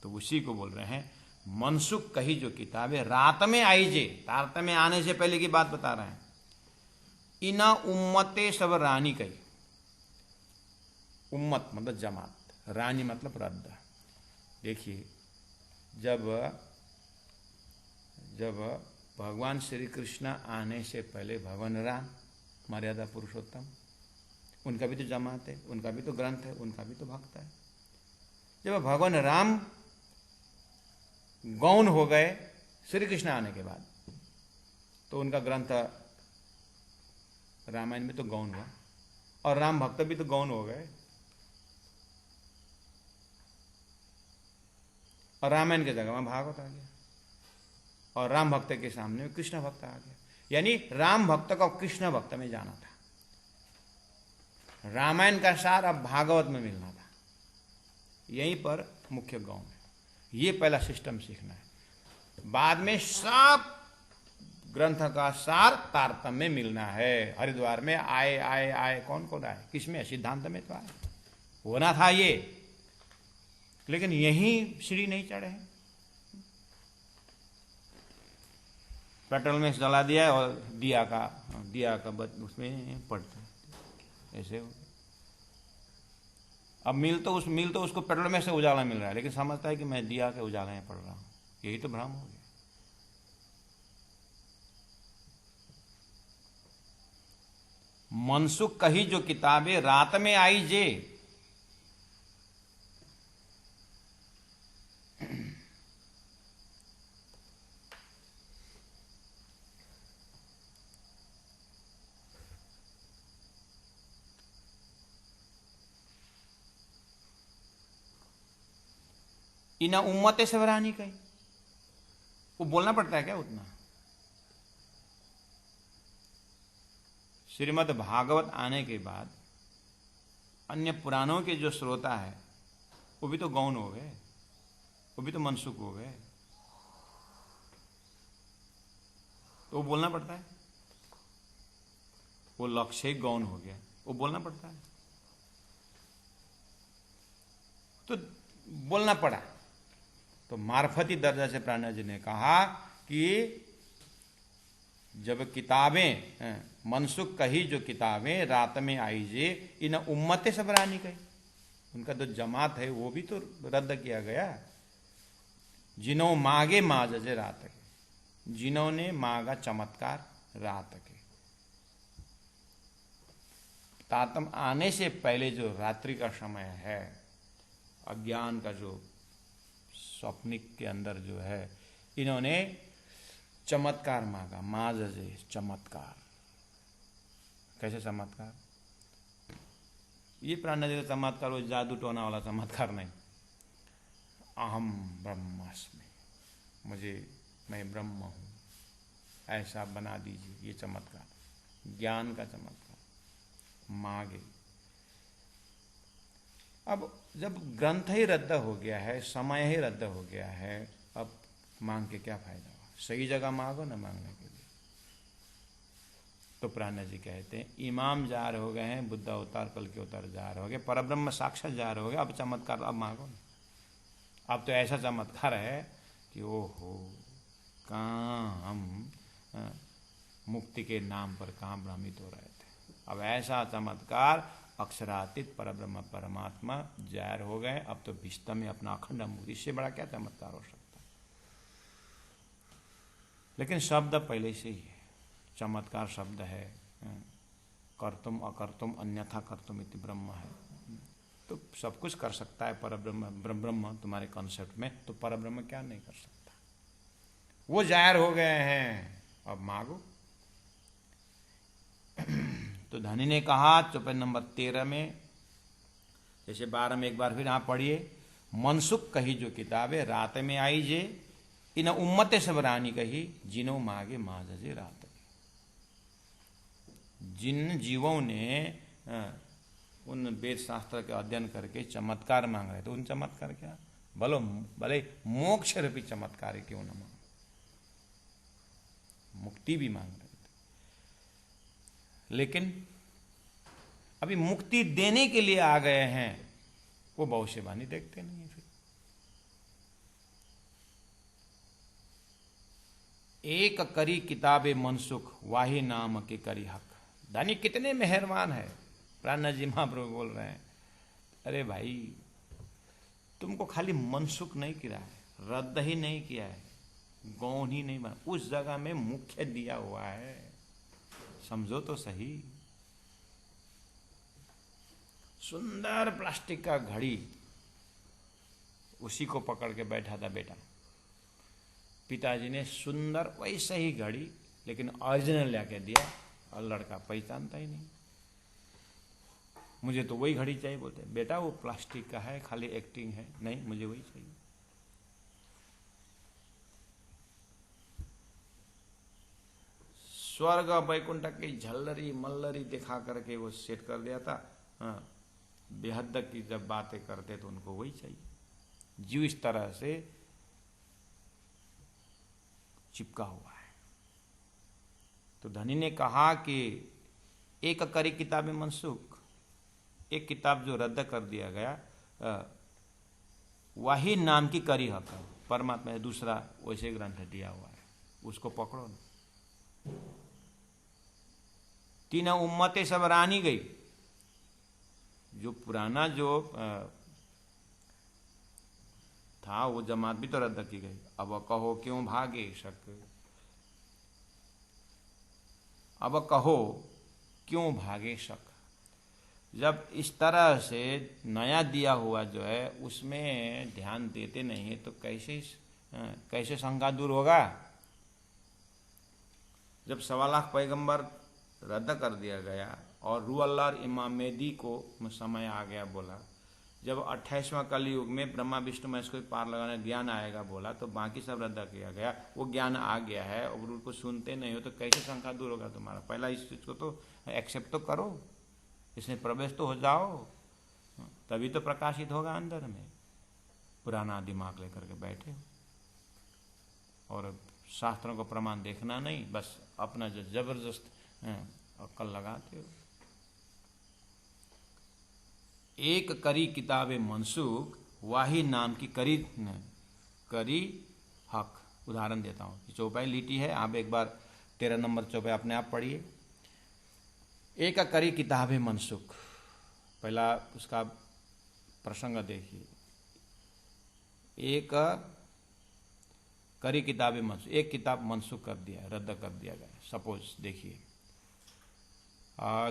तो उसी को बोल रहे हैं मनसुख कही जो किताबें रात में आई जे, तारतम्य में आने से पहले की बात बता रहे हैं। इना उम्मते सब रानी कही, उम्मत मतलब जमात, रानी मतलब रद्द। देखिए जब भगवान श्री कृष्ण आने से पहले भगवान राम मर्यादा पुरुषोत्तम, उनका भी तो जमात है, उनका भी तो ग्रंथ है, उनका भी तो भक्त है। जब भगवान राम गौण हो गए श्री कृष्ण आने के बाद, तो उनका ग्रंथ रामायण में तो गौण हुआ, और राम भक्त भी तो गौण हो गए, और रामायण की जगह में भागवत आ गया, और राम भक्त के सामने कृष्ण भक्त आ गया। यानी राम भक्त को कृष्ण भक्त में जाना था, रामायण का सार अब भागवत में मिलना था, यहीं पर मुख्य गौण है। ये पहला सिस्टम सीखना है, बाद में सब ग्रंथ का सार तारतम्य में मिलना है। हरिद्वार में आए आए आए, कौन कौन आए, किसमें, सिद्धांत में तो आए, होना था ये, लेकिन यहीं सीढ़ी नहीं चढ़े हैं। पेट्रोल में जला दिया और दिया का उसमें पड़ते ऐसे हो। अब मिल तो उसको पेट्रोल में से उजाला मिल रहा है, लेकिन समझता है कि मैं दिया के उजाला में पड़ रहा हूं, यही तो भ्रम हो गया। मनसुख कही जो किताबें रात में आई जे, इना उम्मते सवरानी कही, वो बोलना पड़ता है क्या उतना? श्रीमद् भागवत आने के बाद अन्य पुराणों के जो श्रोता है वो भी तो गौण हो गए, वो भी तो मनसुख हो गए, तो वो बोलना पड़ता है। वो लक्ष्य ही गौण हो गया, वो बोलना पड़ता है, तो बोलना पड़ा। तो मार्फती दर्जा से प्राणा जी ने कहा कि जब किताबें मनसुख कही जो किताबें रात में आई जे इन उम्मते सबरानी कही, उनका जो जमात है वो भी तो रद्द किया गया। जिन्हों मांगे माजे रात के, जिन्होंने मांगा चमत्कार रात के, तातम आने से पहले जो रात्रि का समय है, अज्ञान का जो स्वप्निक के अंदर जो है, इन्होंने चमत्कार मांगा। माजे चमत्कार, कैसे चमत्कार? ये प्राणनदी का चमत्कार वो जादू टोना वाला चमत्कार नहीं। अहम ब्रह्मास्मि, मैं ब्रह्म हूँ, ऐसा बना दीजिए। ये चमत्कार, ज्ञान का चमत्कार मांगे। अब जब ग्रंथ ही रद्द हो गया है, समय ही रद्द हो गया है, अब मांग के क्या फायदा हुआ? सही जगह मांगो ना मांगने के लिए। तो प्राणा जी कहते हैं इमाम जार हो गए हैं, बुद्ध अवतार कल के अवतार जार हो गए, परब्रह्म साक्षात जार हो गए, अब चमत्कार अब मांगो ना। अब तो ऐसा चमत्कार है कि ओहो, कहाँ हम मुक्ति के नाम पर कहाँ भ्रमित हो रहे थे। अब ऐसा चमत्कार अक्षरातीत परब्रह्म परमात्मा जाहिर हो गए। अब तो विश्व में अपना अखंड मुक्ति, इससे बड़ा क्या चमत्कार हो सकता है? लेकिन शब्द पहले से ही है, चमत्कार शब्द है। कर्तुम अकर्तुम अन्यथा कर्तुम इति ब्रह्म है, तो सब कुछ कर सकता है परब्रह्म। ब्रह्म तुम्हारे कॉन्सेप्ट में, तो परब्रह्म क्या नहीं कर सकता? वो जाहिर हो गए हैं, अब मांगो। तो धनी ने कहा चौपाई नंबर 13 में, जैसे 12 में एक बार फिर आप पढ़िए, मनसुख कही जो किताबें रात में आई जे इन उम्मते सबरानी कही, जिन्हों मांगे माजे रात के। जिन जीवों ने उन वेद शास्त्र के अध्ययन करके चमत्कार मांग रहे थे, उन चमत्कार क्या भले मोक्ष रूपी चमत्कार क्यों न मांग, मुक्ति भी मांग रहे थे, लेकिन अभी मुक्ति देने के लिए आ गए हैं, वो भविष्यवाणी देखते नहीं है। फिर एक करी किताबे मनसुख वाही नाम के करी हक। दानी कितने मेहरबान है। प्राणा जी महाप्रभु बोल रहे हैं, अरे भाई तुमको खाली मनसुख नहीं किया है, रद्द ही नहीं किया है, गौण ही नहीं बना, उस जगह में मुख्य दिया हुआ है, समझो तो सही। सुंदर प्लास्टिक का घड़ी, उसी को पकड़ के बैठा था बेटा। पिताजी ने सुंदर वैसे ही घड़ी, लेकिन ओरिजिनल लेके दिया, और लड़का पहचानता ही नहीं। मुझे तो वही घड़ी चाहिए। बोलते बेटा वो प्लास्टिक का है, खाली एक्टिंग है। नहीं, मुझे वही चाहिए। स्वर्ग वैकुंठ की झल्लरी मल्लरी दिखा करके वो सेट कर दिया था। बेहद की जब बातें करते तो उनको वही चाहिए। जीव इस तरह से चिपका हुआ है। तो धनी ने कहा कि एक करी किताब मनसुख, एक किताब जो रद्द कर दिया गया, वही नाम की करी हक, परमात्मा ने दूसरा वैसे ग्रंथ दिया हुआ है, उसको पकड़ो ना। तीन उम्मतें सब रानी गई। जो पुराना जो था वो जमात भी तो रद्द की गई। अब कहो क्यों भागे शक, अब कहो क्यों भागे शक। जब इस तरह से नया दिया हुआ जो है उसमें ध्यान देते नहीं है तो कैसे शंका दूर होगा। जब 1.25 लाख पैगंबर रद्द कर दिया गया और रूअल्लाह इमाम मेहदी को समय आ गया बोला, जब 28वां कलयुग में ब्रह्मा विष्णु महेश को पार लगाने ज्ञान आएगा बोला, तो बाकी सब रद्द किया गया। वो ज्ञान आ गया है और उनको सुनते नहीं हो तो कैसे शंका दूर होगा तुम्हारा। पहला इस चीज को तो एक्सेप्ट तो करो, इसमें प्रवेश तो हो जाओ। तभी तो प्रकाशित होगा अंदर में। पुराना दिमाग लेकर के बैठे हो और शास्त्रों को प्रमाण देखना नहीं, बस अपना जो जबरदस्त अक्ल लगाते हो। एक करी किताबे मनसूख वाही नाम की करी हक। उदाहरण देता हूं, चौपाई लिटी है, आप एक बार 13 नंबर चौपाई अपने आप पढ़िए। एक करी किताबे मनसूख, पहला उसका प्रसंग देखिए। एक करी किताबें मनसूख, एक किताब मनसूख कर दिया, रद्द कर दिया गया। सपोज देखिए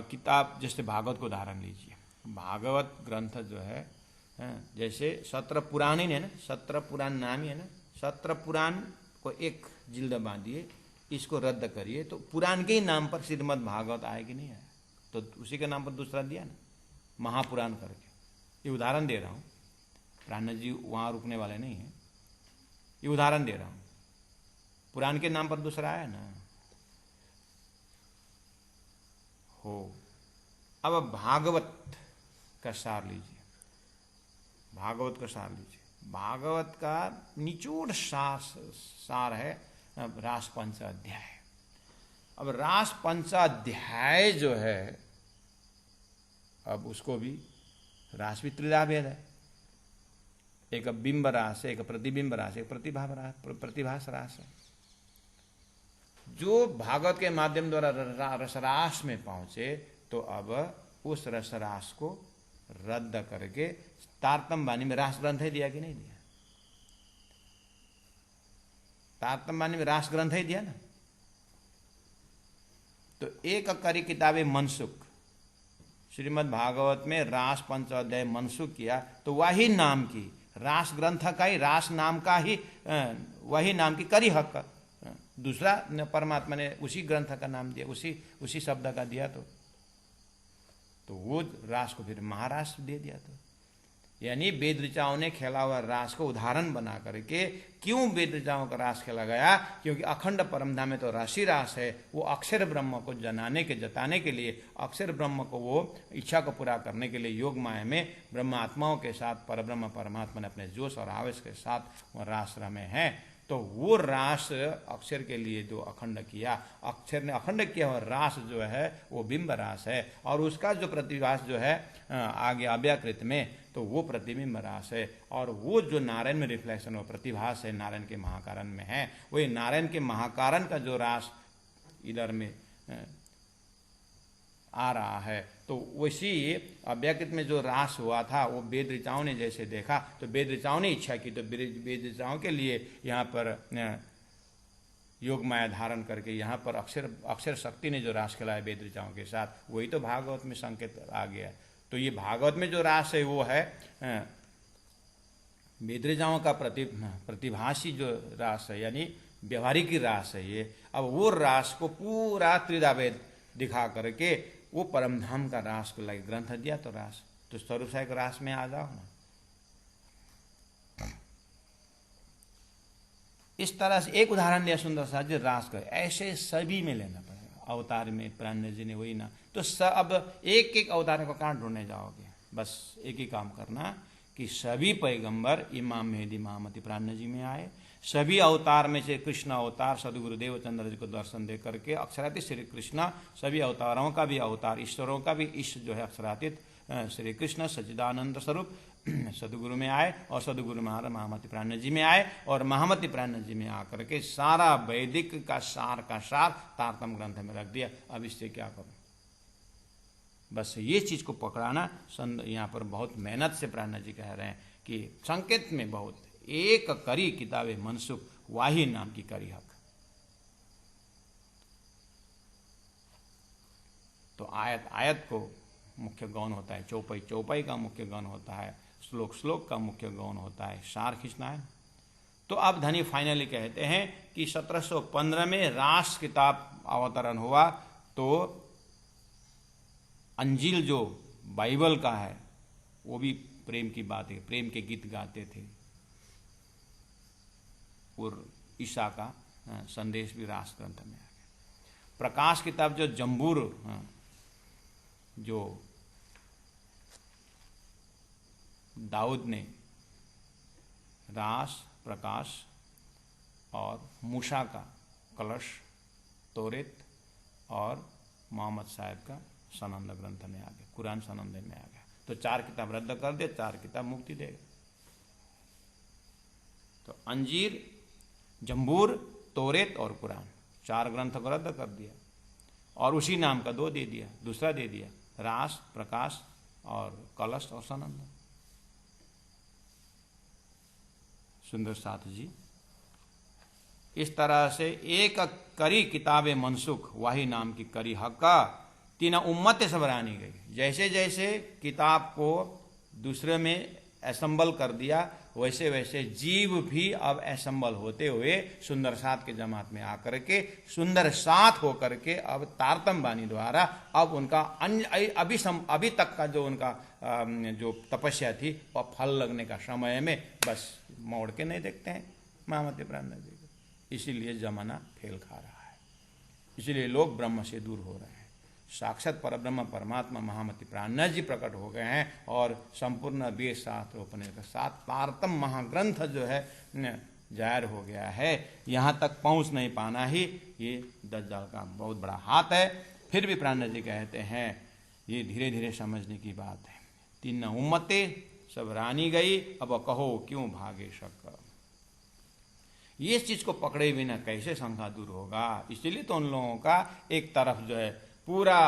किताब, जैसे भागवत को उदाहरण लीजिए। भागवत ग्रंथ जो है जैसे 17 पुराण ही है ना, 17 पुराण नाम ही है ना, 17 पुराण को एक जिल्द बांधिए, इसको रद्द करिए, तो पुराण के ही नाम पर श्रीमद् भागवत आए कि नहीं आया? तो उसी के नाम पर दूसरा दिया ना, महापुराण करके। ये उदाहरण दे रहा हूँ, प्राण जी वहाँ रुकने वाले नहीं हैं, ये उदाहरण दे रहा हूँ। पुराण के नाम पर दूसरा आया ना हो। अब भागवत का सार लीजिए, भागवत का सार लीजिए। भागवत का निचोड़ सार है रास पंचाध्याय। अब रास पंचाध्याय जो है, अब उसको भी रास भी त्रिधा भेद है, एक बिंब रास है, एक प्रतिबिंब रास है, एक प्रतिभास रास है। जो भागवत के माध्यम द्वारा रसरास में पहुंचे, तो अब उस रसरास को रद्द करके तारतम वाणी में रास ग्रंथ ही दिया कि नहीं दिया? तारतम वाणी में रास ग्रंथ ही दिया ना। तो एक करी किताबें मनसुख, श्रीमद् भागवत में रास पंचाध्याय मनसुख किया, तो वही नाम की रास ग्रंथ का ही, रास नाम का ही वही नाम की करी हक, दूसरा परमात्मा ने उसी ग्रंथ का नाम दिया, उसी शब्द का दिया, तो वो रास को फिर महारास दे दिया। तो यानी वेद ऋचाओं ने खेला हुआ रास को उदाहरण बना करके, क्यों वेद ऋचाओं का रास खेला गया? क्योंकि अखंड परमधाम में तो राशि रास है, वो अक्षर ब्रह्म को जताने के लिए, अक्षर ब्रह्म को वो इच्छा को पूरा करने के लिए योग माया में ब्रह्मात्माओं के साथ परब्रह्म परमात्मा ने अपने जोश और आवेश के साथ वह रास रमे हैं। तो वो रास अक्षर के लिए जो अखंड किया, अक्षर ने अखंड किया हुआ रास जो है वो बिंब रास है, और उसका जो प्रतिभास जो है आगे अव्याकृत में, तो वो प्रतिबिंब रास है। और वो जो नारायण में रिफ्लेक्शन, वो प्रतिभास है, नारायण के महाकारण में है। वही नारायण के महाकारण का जो रास इधर में आ रहा है, तो वैसी अव्याकृत में जो रास हुआ था, वो वेद ऋचाओं ने जैसे देखा, तो वेद ऋचाओं ने इच्छा की, तो वेद ऋचाओं के लिए यहाँ पर योग माया धारण करके यहाँ पर अक्षर शक्ति ने जो रास खेला है वेद ऋचाओं के साथ, वही तो भागवत में संकेत आ गया। तो ये भागवत में जो रास है वो है वेद ऋचाओं का प्रतिभासी जो रास है, यानी व्यवहारिक रास है ये। अब वो रास को पूरा त्रिधा वेद दिखा करके वो परमधाम का रास को लगे ग्रंथ दिया, तो रास तो स्वरूप साहिक रास में आ जाओ ना। इस तरह से एक उदाहरण दिया सुंदर सा जो रास का, ऐसे सभी में लेना पड़ेगा। अवतार में प्राण जी ने वही ना, तो अब एक एक अवतार को कहाँ ढूंढने जाओगे? बस एक ही काम करना कि सभी पैगंबर इमाम मेहदी महामती प्राण जी में आए, सभी अवतार में से कृष्ण अवतार सदगुरुदेव चंद्र जी को दर्शन दे करके अक्षरातीत श्री कृष्ण, सभी अवतारों का भी अवतार, ईश्वरों का भी ईश्वर जो है अक्षरातीत श्री कृष्ण सच्चिदानंद स्वरूप सदगुरु में आए, और सदगुरु महाराज महामती प्राण जी में आए, और महामती प्राण जी में आकर के सारा वैदिक का सार तारतम ग्रंथ में रख दिया। अब इससे क्या करूं? बस ये चीज को पकड़ाना यहाँ पर बहुत मेहनत से प्राण जी कह रहे हैं कि संकेत में बहुत, एक करी किताबे मनसुख वाही नाम की करी हक। तो आयत को मुख्य गौन होता है, चौपाई का मुख्य गौन होता है, श्लोक का मुख्य गौन होता है, सार खींचना है। तो अब धनी फाइनली कहते हैं कि 1715 में रास किताब अवतरण हुआ, तो अंजील जो बाइबल का है वो भी प्रेम की बात है, प्रेम के गीत गाते थे, और ईसा का संदेश भी रास ग्रंथ में आ गया। प्रकाश किताब जो जम्बूर जो दाऊद ने रास, प्रकाश और मूसा का कलश, तौरेत और मोहम्मद साहब का सनंद ग्रंथ में आ गया, कुरान सनंद में आ गया। तो 4 किताब रद्द कर दे, 4 किताब मुक्ति देगा। तो अंजीर, जंबूर, तौरेत और कुरान 4 ग्रंथ को रद्द कर दिया और उसी नाम का 2 दे दिया, दूसरा दे दिया, रास, प्रकाश और कलश और सनंद। सुंदर साथ जी, इस तरह से एक करी किताबे मनसुख, वही नाम की करी हक्का, 3 उम्मत सबरानी गई। जैसे जैसे किताब को दूसरे में असेंबल कर दिया, वैसे वैसे जीव भी अब असेंबल होते हुए सुंदर साथ के जमात में आकर के सुंदर साथ होकर के अब तारतम बानी द्वारा अब उनका अभी तक का जो उनका जो तपस्या थी वह फल लगने का समय में बस मोड़ के नहीं देखते हैं महामती प्राण जी को। इसीलिए जमाना फेल खा रहा है, इसीलिए लोग ब्रह्म से दूर हो रहे हैं। साक्षात परब्रह्म परमात्मा महामती प्राण जी प्रकट हो गए हैं और संपूर्ण वेद शास्त्र उपनिषद के साथ तारतम महाग्रंथ जो है जाहिर हो गया है। यहाँ तक पहुँच नहीं पाना ही ये दज्जाल का बहुत बड़ा हाथ है। फिर भी प्राण जी कहते हैं ये धीरे धीरे समझने की बात है। 3 उम्मतें सब रानी गई, अब कहो क्यों भागे शक। ये इस चीज को पकड़े बिना कैसे शंका दूर होगा। इसलिए तो उन लोगों का एक तरफ जो है पूरा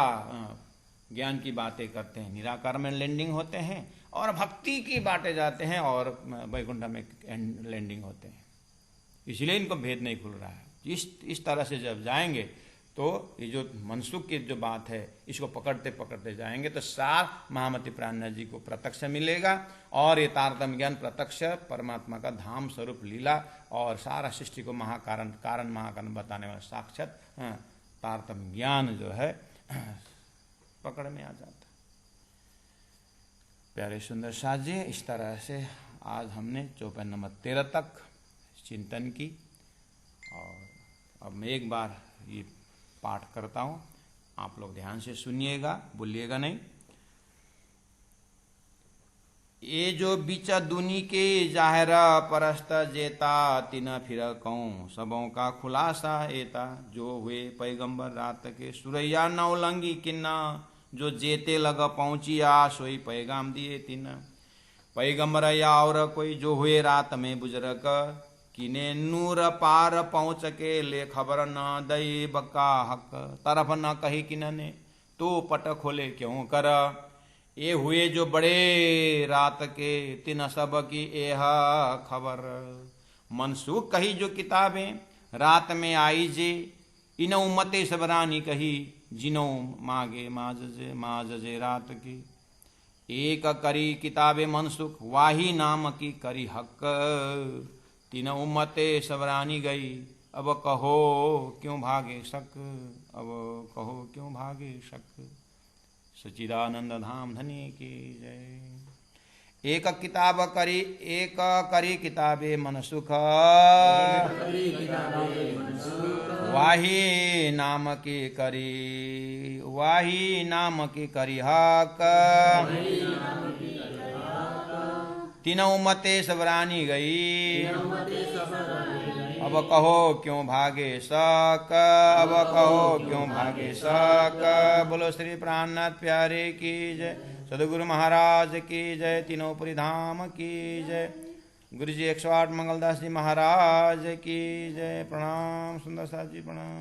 ज्ञान की बातें करते हैं, निराकार में लैंडिंग होते हैं, और भक्ति की बातें जाते हैं और वैकुंठ में लैंडिंग होते हैं। इसलिए इनको भेद नहीं खुल रहा है। इस तरह से जब जाएंगे तो ये जो मनसुख की जो बात है इसको पकड़ते पकड़ते जाएंगे तो सार महामती प्राण जी को प्रत्यक्ष मिलेगा और ये तारतम्य ज्ञान प्रत्यक्ष परमात्मा का धाम स्वरूप लीला और सारा सृष्टि को महाकारण कारण महाकारण बताने वाला साक्षात तारतम्य ज्ञान जो है पकड़ में आ जाता। प्यारे सुंदर साथ जी, इस तरह से आज हमने चौपाई नंबर 13 तक चिंतन की। और अब मैं एक बार ये पाठ करता हूं, आप लोग ध्यान से सुनिएगा, बोलिएगा नहीं। ये जो बिचा दुनी के जाहरा परस्त जेता तिना फिर कहूं सबों का खुलासा एता। जो हुए पैगंबर रात के सुरैया नौलंगी किन्ना जो जेते लग पहुंचिया सोई पैगाम दिए तिना। पैगंबर या और कोई जो हुए रात में बुजुर्ग किने नूर पार पहुंच के ले खबर न दई बका हक। तरफ न कही किनने तो पट खोले क्यों कर। ये हुए जो बड़े रात के तिन सब की एह खबर। मनसूख कही जो किताबें रात में आई जे इन उम्मते सबरानी कही जिनो मागे माजजे रात की। एक करी किताबे मनसुख वाही नाम की करी हक। 3 उम्मते सबरानी गई अब कहो क्यों भागे शक। अब कहो क्यों भागे शक। सच्चिदानंद धाम धनी की जय। एक करी किताबे मनसुख वाही नाम की करी हक। 3 उम्मतें सबरानी गई अब कहो क्यों भागे शक। अब कहो क्यों भागे शक। बोलो श्री प्राणनाथ प्यारे की जय। सदगुरु महाराज की जय। तीनों धाम की जय। गुरु जी 108 मंगलदास जी महाराज की जय। प्रणाम सुंदर साथ जी प्रणाम।